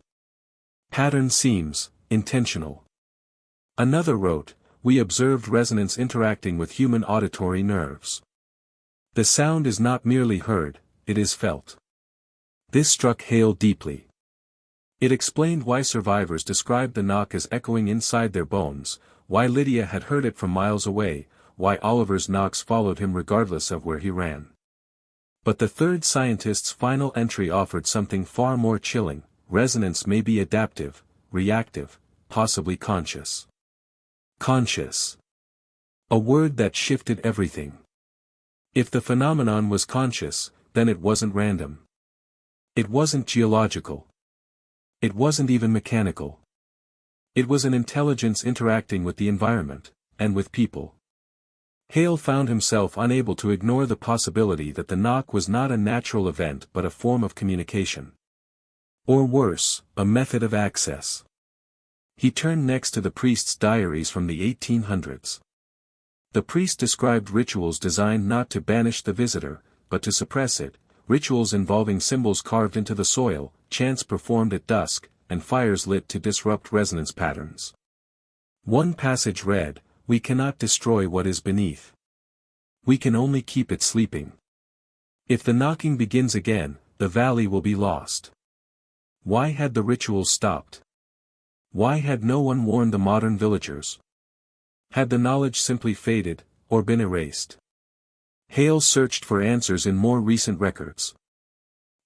Pattern seems intentional. Another wrote, "We observed resonance interacting with human auditory nerves. The sound is not merely heard, it is felt." This struck Hale deeply. It explained why survivors described the knock as echoing inside their bones, why Lydia had heard it from miles away, why Oliver's knocks followed him regardless of where he ran. But the third scientist's final entry offered something far more chilling: resonance may be adaptive, reactive, possibly conscious. Conscious. A word that shifted everything. If the phenomenon was conscious, then it wasn't random. It wasn't geological. It wasn't even mechanical. It was an intelligence interacting with the environment, and with people. Hale found himself unable to ignore the possibility that the knock was not a natural event but a form of communication. Or worse, a method of access. He turned next to the priest's diaries from the 1800s. The priest described rituals designed not to banish the visitor, but to suppress it, rituals involving symbols carved into the soil, chants performed at dusk, and fires lit to disrupt resonance patterns. One passage read, "We cannot destroy what is beneath. We can only keep it sleeping. If the knocking begins again, the valley will be lost." Why had the rituals stopped? Why had no one warned the modern villagers? Had the knowledge simply faded, or been erased? Hale searched for answers in more recent records.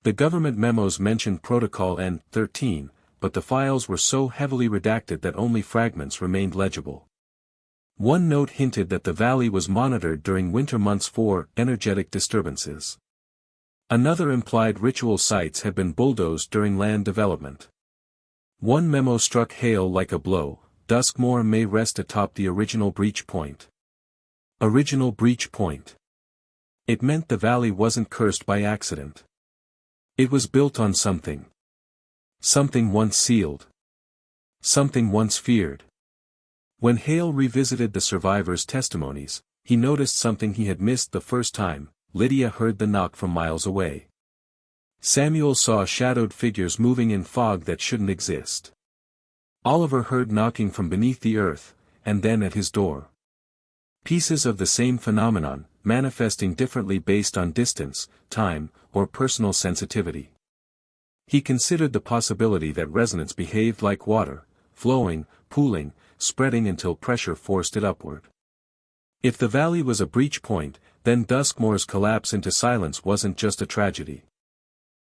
The government memos mentioned Protocol N-13, but the files were so heavily redacted that only fragments remained legible. One note hinted that the valley was monitored during winter months for energetic disturbances. Another implied ritual sites had been bulldozed during land development. One memo struck Hale like a blow: Duskmore may rest atop the original breach point. Original breach point. It meant the valley wasn't cursed by accident. It was built on something. Something once sealed. Something once feared. When Hale revisited the survivors' testimonies, he noticed something he had missed the first time: Lydia heard the knock from miles away. Samuel saw shadowed figures moving in fog that shouldn't exist. Oliver heard knocking from beneath the earth, and then at his door. Pieces of the same phenomenon, manifesting differently based on distance, time, or personal sensitivity. He considered the possibility that resonance behaved like water, flowing, pooling, spreading until pressure forced it upward. If the valley was a breach point, then Duskmore's collapse into silence wasn't just a tragedy.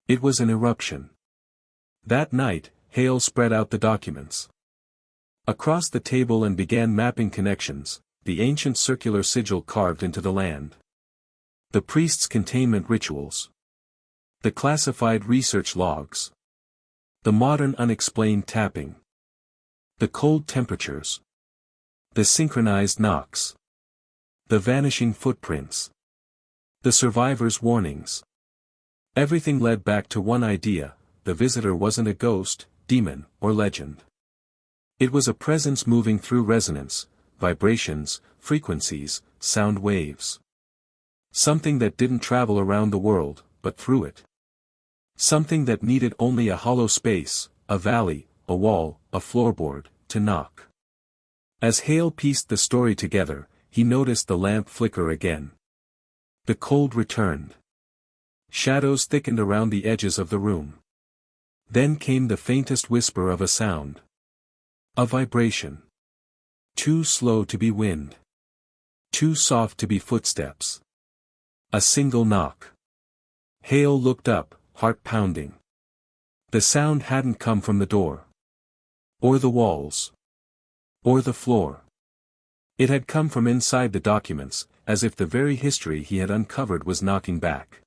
It was an eruption. That night, Hale spread out the documents across the table and began mapping connections, the ancient circular sigil carved into the land. The priest's containment rituals. The classified research logs. The modern unexplained tapping. The cold temperatures. The synchronized knocks. The vanishing footprints. The survivors' warnings. Everything led back to one idea: the visitor wasn't a ghost, demon, or legend. It was a presence moving through resonance, vibrations, frequencies, sound waves. Something that didn't travel around the world, but through it. Something that needed only a hollow space, a valley, a wall, a floorboard, to knock. As Hale pieced the story together, he noticed the lamp flicker again. The cold returned. Shadows thickened around the edges of the room. Then came the faintest whisper of a sound. A vibration. Too slow to be wind. Too soft to be footsteps. A single knock. Hale looked up, heart pounding. The sound hadn't come from the door. Or the walls. Or the floor. It had come from inside the documents, as if the very history he had uncovered was knocking back.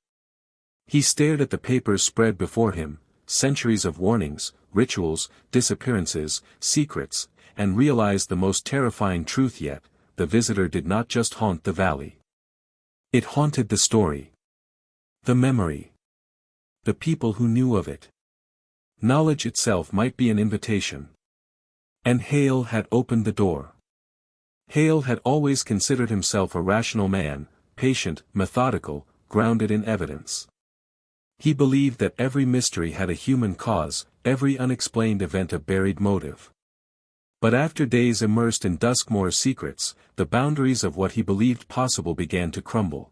He stared at the papers spread before him, centuries of warnings, rituals, disappearances, secrets, and realized the most terrifying truth yet: the visitor did not just haunt the valley. It haunted the story. The memory. The people who knew of it. Knowledge itself might be an invitation. And Hale had opened the door. Hale had always considered himself a rational man, patient, methodical, grounded in evidence. He believed that every mystery had a human cause, every unexplained event a buried motive. But after days immersed in Duskmoor's secrets, the boundaries of what he believed possible began to crumble.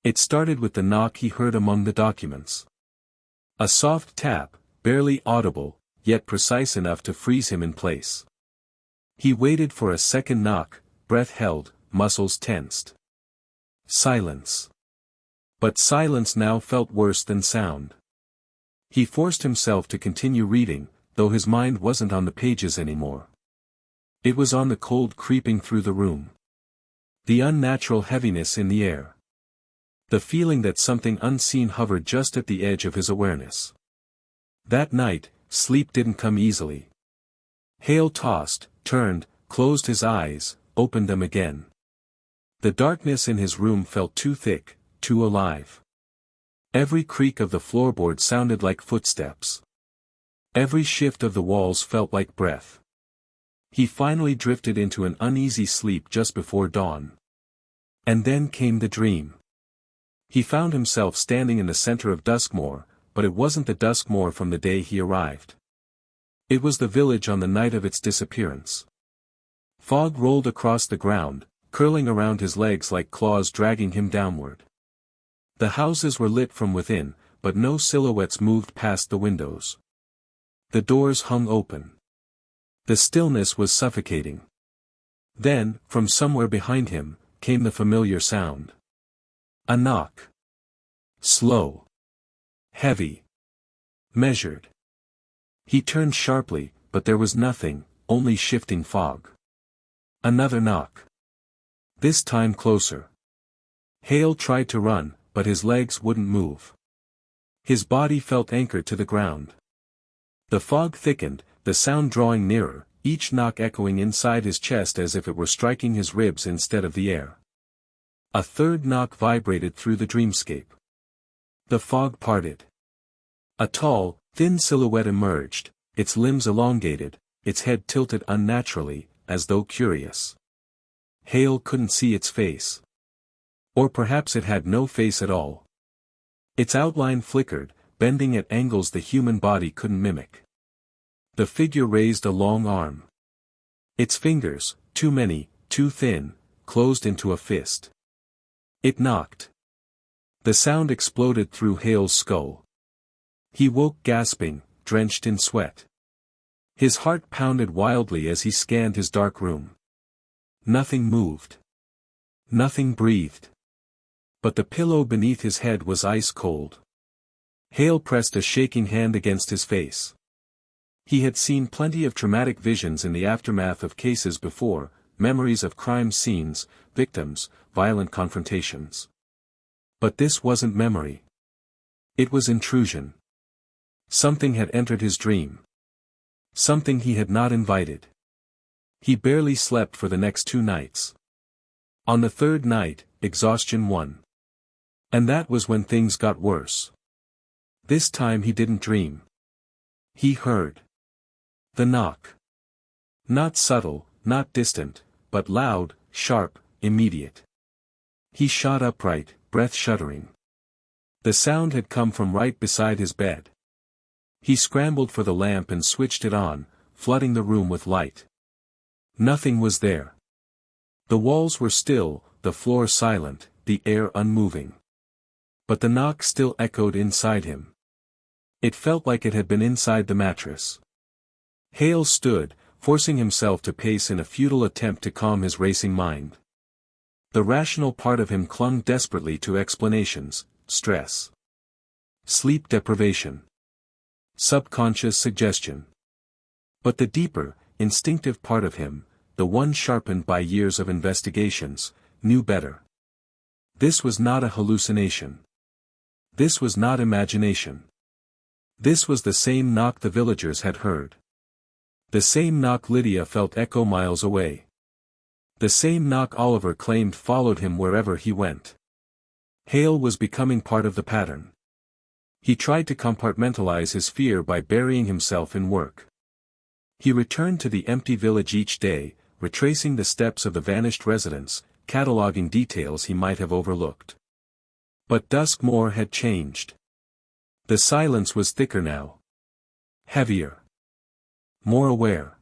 It started with the knock he heard among the documents. A soft tap, barely audible, yet precise enough to freeze him in place. He waited for a second knock, breath held, muscles tensed. Silence. But silence now felt worse than sound. He forced himself to continue reading, though his mind wasn't on the pages anymore. It was on the cold creeping through the room. The unnatural heaviness in the air. The feeling that something unseen hovered just at the edge of his awareness. That night, sleep didn't come easily. Hale tossed, turned, closed his eyes, opened them again. The darkness in his room felt too thick, too alive. Every creak of the floorboard sounded like footsteps. Every shift of the walls felt like breath. He finally drifted into an uneasy sleep just before dawn. And then came the dream. He found himself standing in the center of Duskmoor, but it wasn't the Duskmoor from the day he arrived. It was the village on the night of its disappearance. Fog rolled across the ground, curling around his legs like claws dragging him downward. The houses were lit from within, but no silhouettes moved past the windows. The doors hung open. The stillness was suffocating. Then, from somewhere behind him, came the familiar sound. A knock. Slow. Heavy. Measured. He turned sharply, but there was nothing, only shifting fog. Another knock. This time closer. Hale tried to run, but his legs wouldn't move. His body felt anchored to the ground. The fog thickened, the sound drawing nearer, each knock echoing inside his chest as if it were striking his ribs instead of the air. A third knock vibrated through the dreamscape. The fog parted. A tall, thin silhouette emerged, its limbs elongated, its head tilted unnaturally, as though curious. Hale couldn't see its face. Or perhaps it had no face at all. Its outline flickered, bending at angles the human body couldn't mimic. The figure raised a long arm. Its fingers, too many, too thin, closed into a fist. It knocked. The sound exploded through Hale's skull. He woke gasping, drenched in sweat. His heart pounded wildly as he scanned his dark room. Nothing moved. Nothing breathed. But the pillow beneath his head was ice cold. Hale pressed a shaking hand against his face. He had seen plenty of traumatic visions in the aftermath of cases before, memories of crime scenes, victims, violent confrontations. But this wasn't memory. It was intrusion. Something had entered his dream. Something he had not invited. He barely slept for the next 2 nights. On the third night, exhaustion won. And that was when things got worse. This time he didn't dream. He heard. The knock. Not subtle, not distant, but loud, sharp, immediate. He shot upright, breath shuddering. The sound had come from right beside his bed. He scrambled for the lamp and switched it on, flooding the room with light. Nothing was there. The walls were still, the floor silent, the air unmoving. But the knock still echoed inside him. It felt like it had been inside the mattress. Hale stood, forcing himself to pace in a futile attempt to calm his racing mind. The rational part of him clung desperately to explanations: stress, sleep deprivation, subconscious suggestion. But the deeper, instinctive part of him, the one sharpened by years of investigations, knew better. This was not a hallucination. This was not imagination. This was the same knock the villagers had heard. The same knock Lydia felt echo miles away. The same knock Oliver claimed followed him wherever he went. Hale was becoming part of the pattern. He tried to compartmentalize his fear by burying himself in work. He returned to the empty village each day, retracing the steps of the vanished residents, cataloging details he might have overlooked. But Duskmore had changed. The silence was thicker now. Heavier. More aware.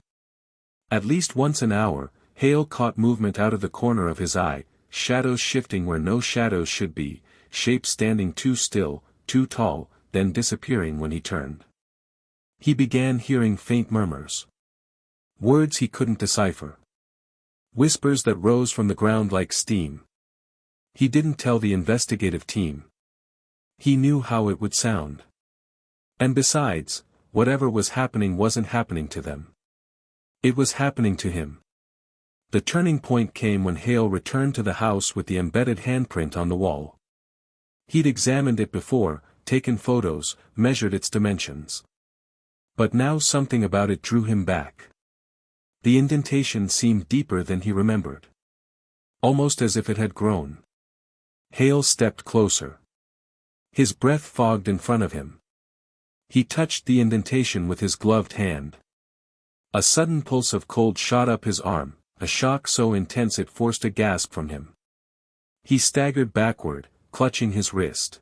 At least once an hour, Hale caught movement out of the corner of his eye, shadows shifting where no shadows should be, shapes standing too still, too tall, then disappearing when he turned. He began hearing faint murmurs. Words he couldn't decipher. Whispers that rose from the ground like steam. He didn't tell the investigative team. He knew how it would sound. And besides, whatever was happening wasn't happening to them. It was happening to him. The turning point came when Hale returned to the house with the embedded handprint on the wall. He'd examined it before, taken photos, measured its dimensions. But now something about it drew him back. The indentation seemed deeper than he remembered. Almost as if it had grown. Hale stepped closer. His breath fogged in front of him. He touched the indentation with his gloved hand. A sudden pulse of cold shot up his arm, a shock so intense it forced a gasp from him. He staggered backward, clutching his wrist.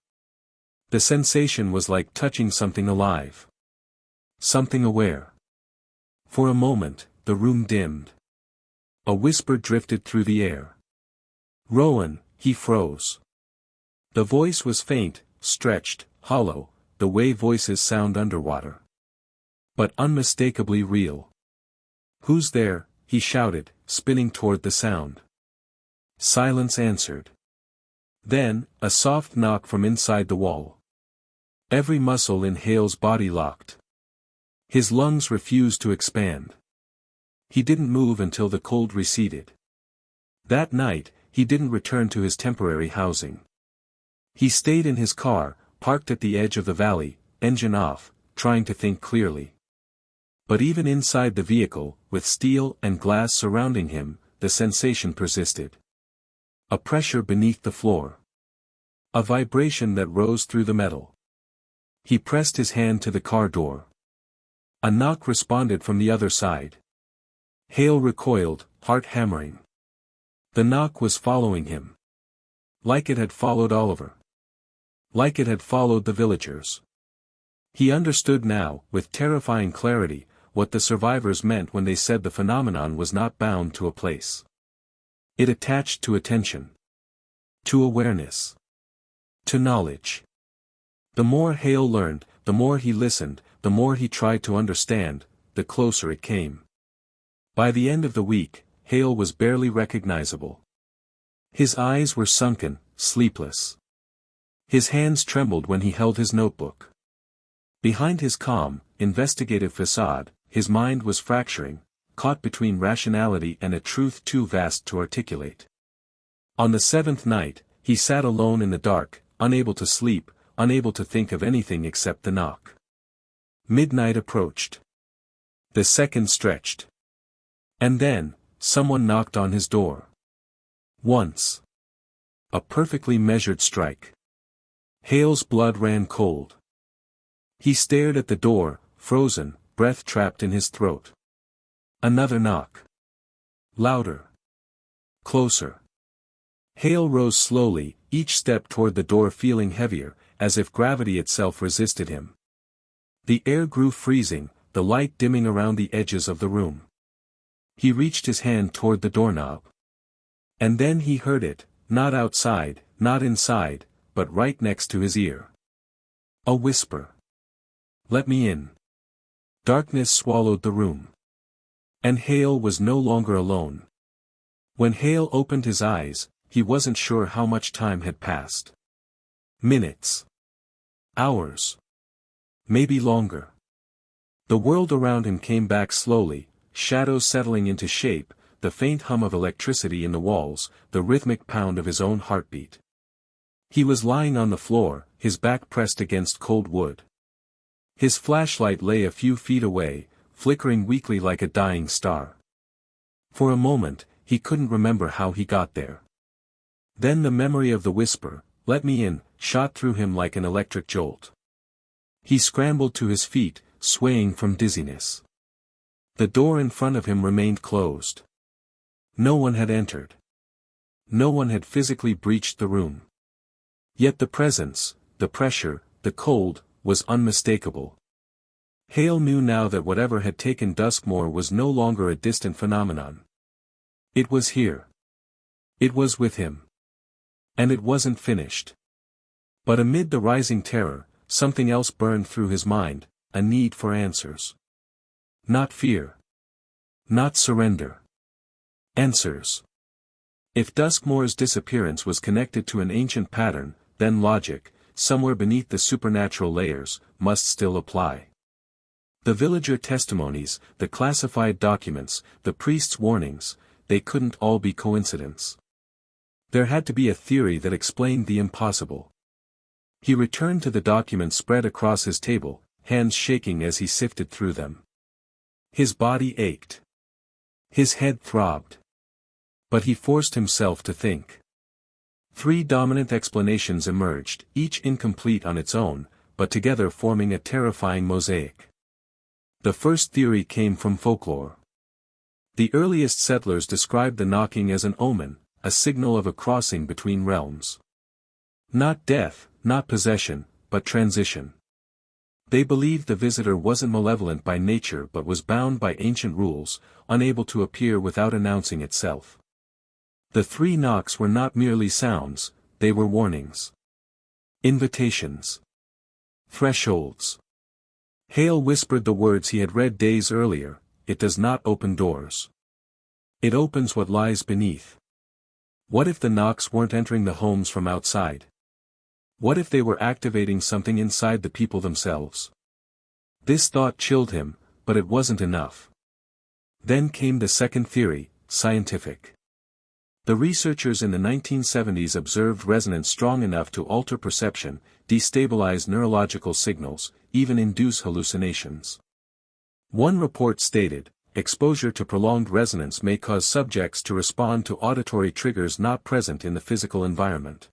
The sensation was like touching something alive. Something aware. For a moment, the room dimmed. A whisper drifted through the air. Rowan, he froze. The voice was faint, stretched, hollow, the way voices sound underwater. But unmistakably real. Who's there? He shouted, spinning toward the sound. Silence answered. Then, a soft knock from inside the wall. Every muscle in Hale's body locked. His lungs refused to expand. He didn't move until the cold receded. That night, he didn't return to his temporary housing. He stayed in his car, parked at the edge of the valley, engine off, trying to think clearly. But even inside the vehicle, with steel and glass surrounding him, the sensation persisted. A pressure beneath the floor. A vibration that rose through the metal. He pressed his hand to the car door. A knock responded from the other side. Hale recoiled, heart hammering. The knock was following him. Like it had followed Oliver. Like it had followed the villagers. He understood now, with terrifying clarity, what the survivors meant when they said the phenomenon was not bound to a place. It attached to attention. To awareness. To knowledge. The more Hale learned, the more he listened, the more he tried to understand, the closer it came. By the end of the week, Hale was barely recognizable. His eyes were sunken, sleepless. His hands trembled when he held his notebook. Behind his calm, investigative facade, his mind was fracturing, caught between rationality and a truth too vast to articulate. On the seventh night, he sat alone in the dark, unable to sleep, unable to think of anything except the knock. Midnight approached. The seconds stretched. And then, someone knocked on his door. Once. A perfectly measured strike. Hale's blood ran cold. He stared at the door, frozen, breath trapped in his throat. Another knock. Louder. Closer. Hale rose slowly, each step toward the door feeling heavier, as if gravity itself resisted him. The air grew freezing, the light dimming around the edges of the room. He reached his hand toward the doorknob. And then he heard it, not outside, not inside, but right next to his ear. A whisper. "Let me in." Darkness swallowed the room. And Hale was no longer alone. When Hale opened his eyes, he wasn't sure how much time had passed. Minutes. Hours. Maybe longer. The world around him came back slowly, shadows settling into shape, the faint hum of electricity in the walls, the rhythmic pound of his own heartbeat. He was lying on the floor, his back pressed against cold wood. His flashlight lay a few feet away, flickering weakly like a dying star. For a moment, he couldn't remember how he got there. Then the memory of the whisper, "Let me in," shot through him like an electric jolt. He scrambled to his feet, swaying from dizziness. The door in front of him remained closed. No one had entered. No one had physically breached the room. Yet the presence, the pressure, the cold, was unmistakable. Hale knew now that whatever had taken Duskmore was no longer a distant phenomenon. It was here. It was with him. And it wasn't finished. But amid the rising terror, something else burned through his mind, a need for answers. Not fear. Not surrender. Answers. If Duskmore's disappearance was connected to an ancient pattern, then logic, somewhere beneath the supernatural layers, must still apply. The villager testimonies, the classified documents, the priest's warnings, they couldn't all be coincidence. There had to be a theory that explained the impossible. He returned to the documents spread across his table, hands shaking as he sifted through them. His body ached. His head throbbed. But he forced himself to think. 3 dominant explanations emerged, each incomplete on its own, but together forming a terrifying mosaic. The first theory came from folklore. The earliest settlers described the knocking as an omen, a signal of a crossing between realms. Not death, not possession, but transition. They believed the visitor wasn't malevolent by nature but was bound by ancient rules, unable to appear without announcing itself. The 3 knocks were not merely sounds, they were warnings. Invitations. Thresholds. Hale whispered the words he had read days earlier, "It does not open doors. It opens what lies beneath." What if the knocks weren't entering the homes from outside? What if they were activating something inside the people themselves? This thought chilled him, but it wasn't enough. Then came the second theory, scientific. The researchers in the 1970s observed resonance strong enough to alter perception, destabilize neurological signals, even induce hallucinations. One report stated, exposure to prolonged resonance may cause subjects to respond to auditory triggers not present in the physical environment.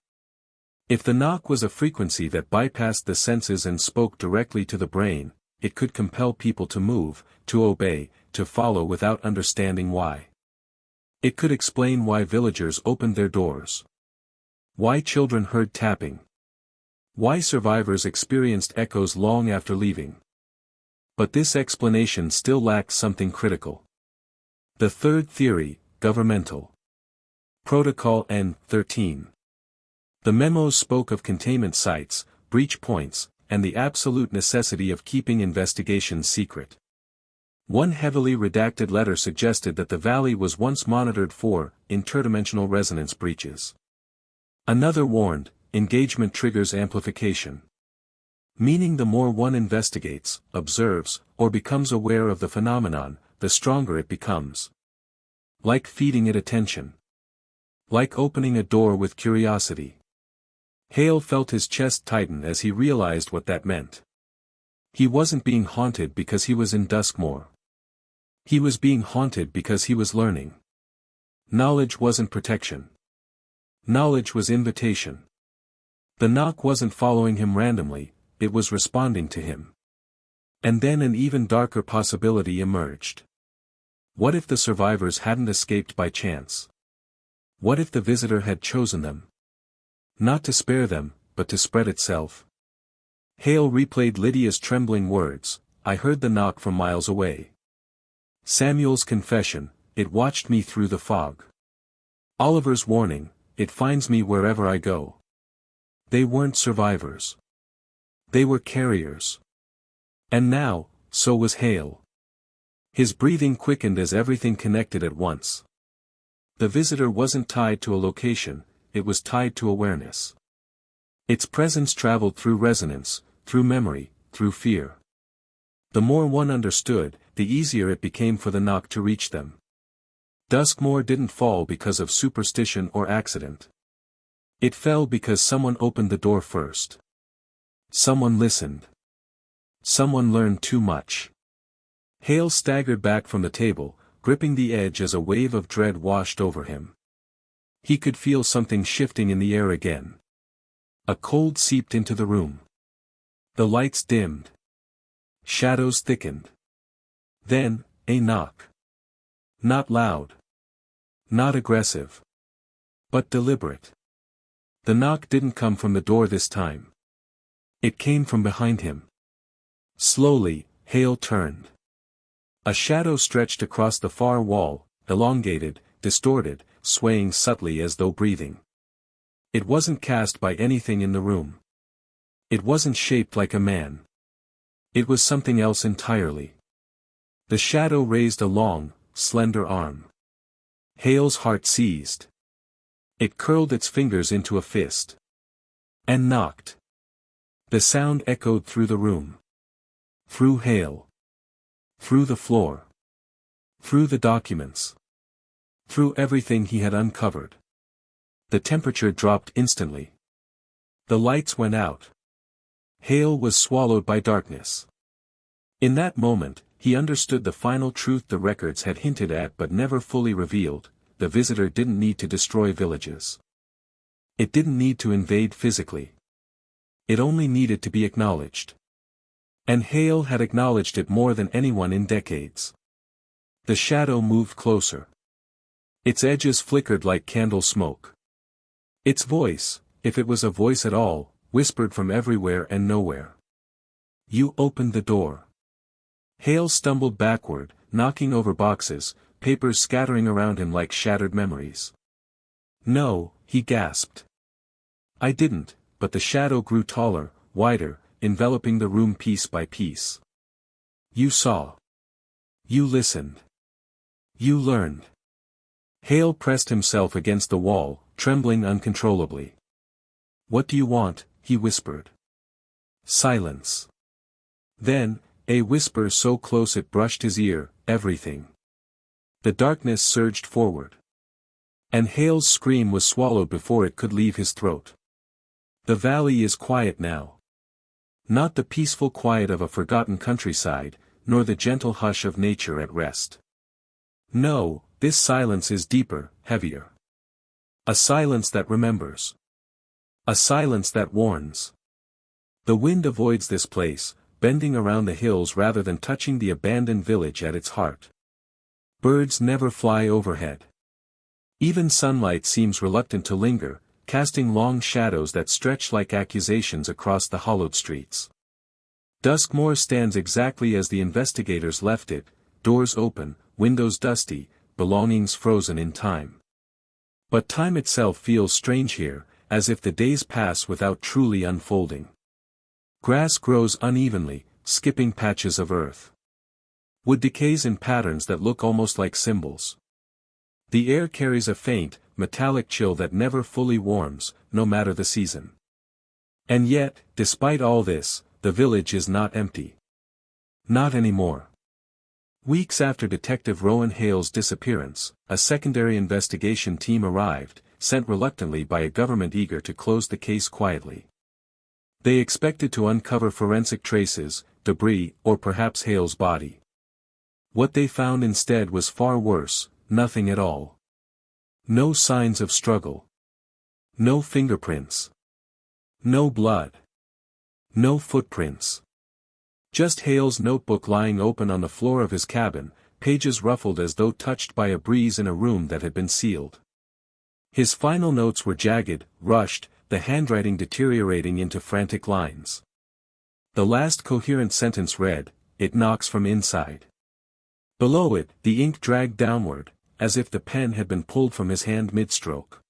If the knock was a frequency that bypassed the senses and spoke directly to the brain, it could compel people to move, to obey, to follow without understanding why. It could explain why villagers opened their doors. Why children heard tapping. Why survivors experienced echoes long after leaving. But this explanation still lacked something critical. The third theory, governmental. Protocol N-13. The memos spoke of containment sites, breach points, and the absolute necessity of keeping investigations secret. One heavily redacted letter suggested that the valley was once monitored for interdimensional resonance breaches. Another warned, engagement triggers amplification. Meaning the more one investigates, observes, or becomes aware of the phenomenon, the stronger it becomes. Like feeding it attention. Like opening a door with curiosity. Hale felt his chest tighten as he realized what that meant. He wasn't being haunted because he was in Duskmore. He was being haunted because he was learning. Knowledge wasn't protection. Knowledge was invitation. The knock wasn't following him randomly, it was responding to him. And then an even darker possibility emerged. What if the survivors hadn't escaped by chance? What if the visitor had chosen them? Not to spare them, but to spread itself. Hale replayed Lydia's trembling words, "I heard the knock from miles away. Samuel's confession, it watched me through the fog. Oliver's warning, it finds me wherever I go." They weren't survivors. They were carriers. And now, so was Hale. His breathing quickened as everything connected at once. The visitor wasn't tied to a location, it was tied to awareness. Its presence traveled through resonance, through memory, through fear. The more one understood, the easier it became for the knock to reach them. Duskmore didn't fall because of superstition or accident. It fell because someone opened the door first. Someone listened. Someone learned too much. Hale staggered back from the table, gripping the edge as a wave of dread washed over him. He could feel something shifting in the air again. A cold seeped into the room. The lights dimmed. Shadows thickened. Then, a knock. Not loud. Not aggressive. But deliberate. The knock didn't come from the door this time. It came from behind him. Slowly, Hale turned. A shadow stretched across the far wall, elongated, distorted, swaying subtly as though breathing. It wasn't cast by anything in the room. It wasn't shaped like a man. It was something else entirely. The shadow raised a long, slender arm. Hale's heart seized. It curled its fingers into a fist. And knocked. The sound echoed through the room. Through Hale. Through the floor. Through the documents. Through everything he had uncovered. The temperature dropped instantly. The lights went out. Hale was swallowed by darkness. In that moment, he understood the final truth the records had hinted at but never fully revealed: the visitor didn't need to destroy villages. It didn't need to invade physically. It only needed to be acknowledged. And Hale had acknowledged it more than anyone in decades. The shadow moved closer. Its edges flickered like candle smoke. Its voice, if it was a voice at all, whispered from everywhere and nowhere. "You opened the door." Hale stumbled backward, knocking over boxes, papers scattering around him like shattered memories. "No," he gasped. "I didn't," but the shadow grew taller, wider, enveloping the room piece by piece. "You saw. You listened. You learned." Hale pressed himself against the wall, trembling uncontrollably. "What do you want?" he whispered. Silence. Then, a whisper so close it brushed his ear, "Everything." The darkness surged forward. And Hale's scream was swallowed before it could leave his throat. The valley is quiet now. Not the peaceful quiet of a forgotten countryside, nor the gentle hush of nature at rest. No, this silence is deeper, heavier. A silence that remembers. A silence that warns. The wind avoids this place, bending around the hills rather than touching the abandoned village at its heart. Birds never fly overhead. Even sunlight seems reluctant to linger, casting long shadows that stretch like accusations across the hollowed streets. Duskmore stands exactly as the investigators left it, doors open, windows dusty, belongings frozen in time. But time itself feels strange here, as if the days pass without truly unfolding. Grass grows unevenly, skipping patches of earth. Wood decays in patterns that look almost like symbols. The air carries a faint, metallic chill that never fully warms, no matter the season. And yet, despite all this, the village is not empty. Not anymore. Weeks after Detective Rowan Hale's disappearance, a secondary investigation team arrived, sent reluctantly by a government eager to close the case quietly. They expected to uncover forensic traces, debris, or perhaps Hale's body. What they found instead was far worse: nothing at all. No signs of struggle. No fingerprints. No blood. No footprints. Just Hale's notebook lying open on the floor of his cabin, pages ruffled as though touched by a breeze in a room that had been sealed. His final notes were jagged, rushed, the handwriting deteriorating into frantic lines. The last coherent sentence read, "It knocks from inside." Below it, the ink dragged downward, as if the pen had been pulled from his hand mid-stroke.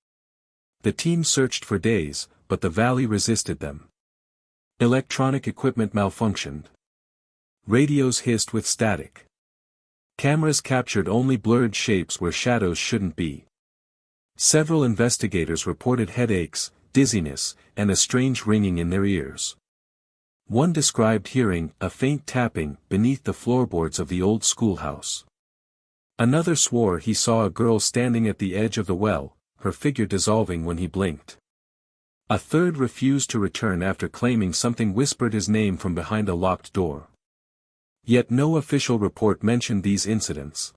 The team searched for days, but the valley resisted them. Electronic equipment malfunctioned. Radios hissed with static. Cameras captured only blurred shapes where shadows shouldn't be. Several investigators reported headaches, dizziness, and a strange ringing in their ears. One described hearing a faint tapping beneath the floorboards of the old schoolhouse. Another swore he saw a girl standing at the edge of the well, her figure dissolving when he blinked. A third refused to return after claiming something whispered his name from behind a locked door. Yet no official report mentioned these incidents.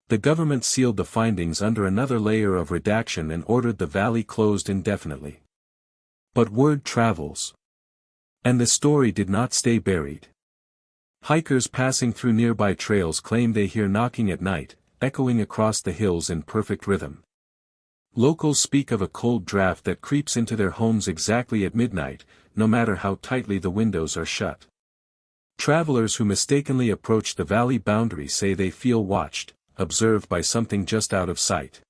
The government sealed the findings under another layer of redaction and ordered the valley closed indefinitely. But word travels. And the story did not stay buried. Hikers passing through nearby trails claim they hear knocking at night, echoing across the hills in perfect rhythm. Locals speak of a cold draft that creeps into their homes exactly at midnight, no matter how tightly the windows are shut. Travelers who mistakenly approach the valley boundary say they feel watched, observed by something just out of sight.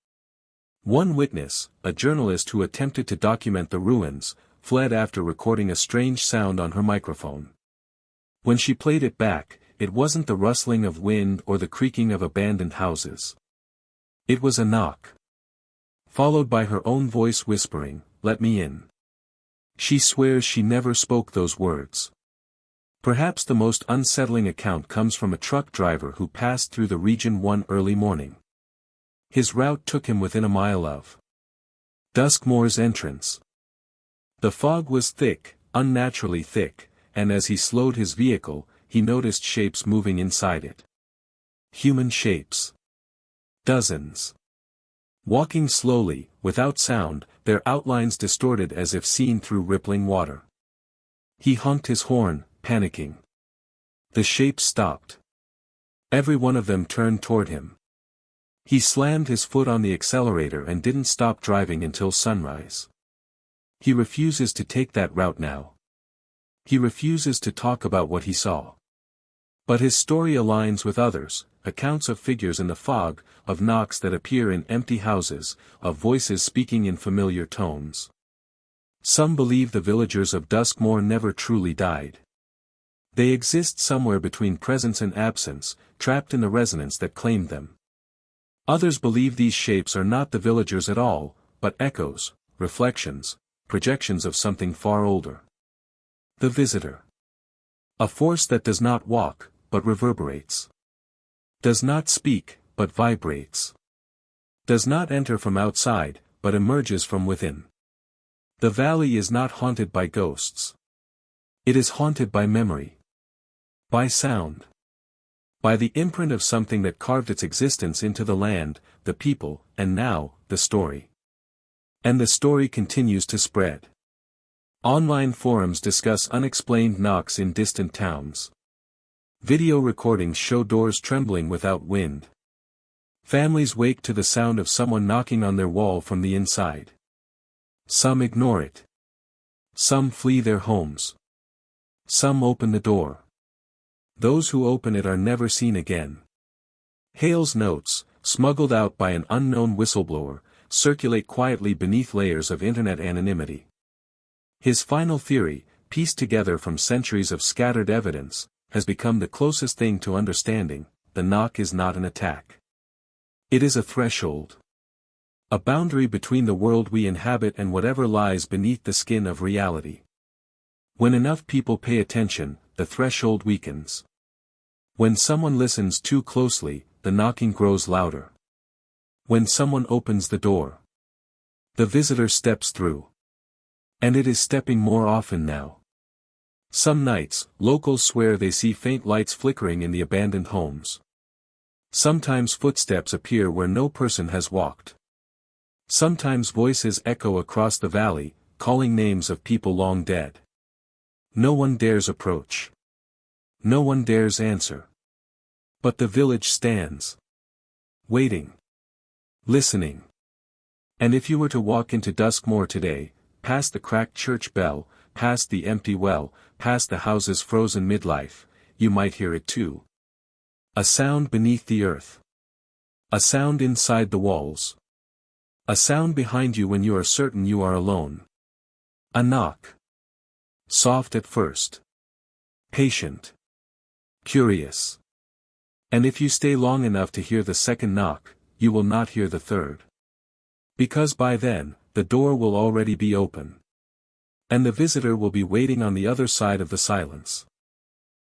One witness, a journalist who attempted to document the ruins, fled after recording a strange sound on her microphone. When she played it back, it wasn't the rustling of wind or the creaking of abandoned houses. It was a knock. Followed by her own voice whispering, "Let me in." She swears she never spoke those words. Perhaps the most unsettling account comes from a truck driver who passed through the region one early morning. His route took him within a mile of Duskmoor's entrance. The fog was thick, unnaturally thick, and as he slowed his vehicle, he noticed shapes moving inside it. Human shapes. Dozens. Walking slowly, without sound, their outlines distorted as if seen through rippling water. He honked his horn, panicking. The shapes stopped. Every one of them turned toward him. He slammed his foot on the accelerator and didn't stop driving until sunrise. He refuses to take that route now. He refuses to talk about what he saw. But his story aligns with others, accounts of figures in the fog, of knocks that appear in empty houses, of voices speaking in familiar tones. Some believe the villagers of Duskmoor never truly died. They exist somewhere between presence and absence, trapped in the resonance that claimed them. Others believe these shapes are not the villagers at all, but echoes, reflections, projections of something far older. The visitor. A force that does not walk, but reverberates. Does not speak, but vibrates. Does not enter from outside, but emerges from within. The valley is not haunted by ghosts. It is haunted by memory. By sound. By the imprint of something that carved its existence into the land, the people, and now, the story. And the story continues to spread. Online forums discuss unexplained knocks in distant towns. Video recordings show doors trembling without wind. Families wake to the sound of someone knocking on their wall from the inside. Some ignore it. Some flee their homes. Some open the door. Those who open it are never seen again. Hale's notes, smuggled out by an unknown whistleblower, circulate quietly beneath layers of internet anonymity. His final theory, pieced together from centuries of scattered evidence, has become the closest thing to understanding: the knock is not an attack. It is a threshold. A boundary between the world we inhabit and whatever lies beneath the skin of reality. When enough people pay attention, the threshold weakens. When someone listens too closely, the knocking grows louder. When someone opens the door, the visitor steps through. And it is stepping more often now. Some nights, locals swear they see faint lights flickering in the abandoned homes. Sometimes footsteps appear where no person has walked. Sometimes voices echo across the valley, calling names of people long dead. No one dares approach. No one dares answer. But the village stands. Waiting. Listening. And if you were to walk into Duskmoor today, past the cracked church bell, past the empty well, past the house's frozen midlife, you might hear it too. A sound beneath the earth. A sound inside the walls. A sound behind you when you are certain you are alone. A knock. Soft at first. Patient. Curious. And if you stay long enough to hear the second knock, you will not hear the third. Because by then, the door will already be open. And the visitor will be waiting on the other side of the silence.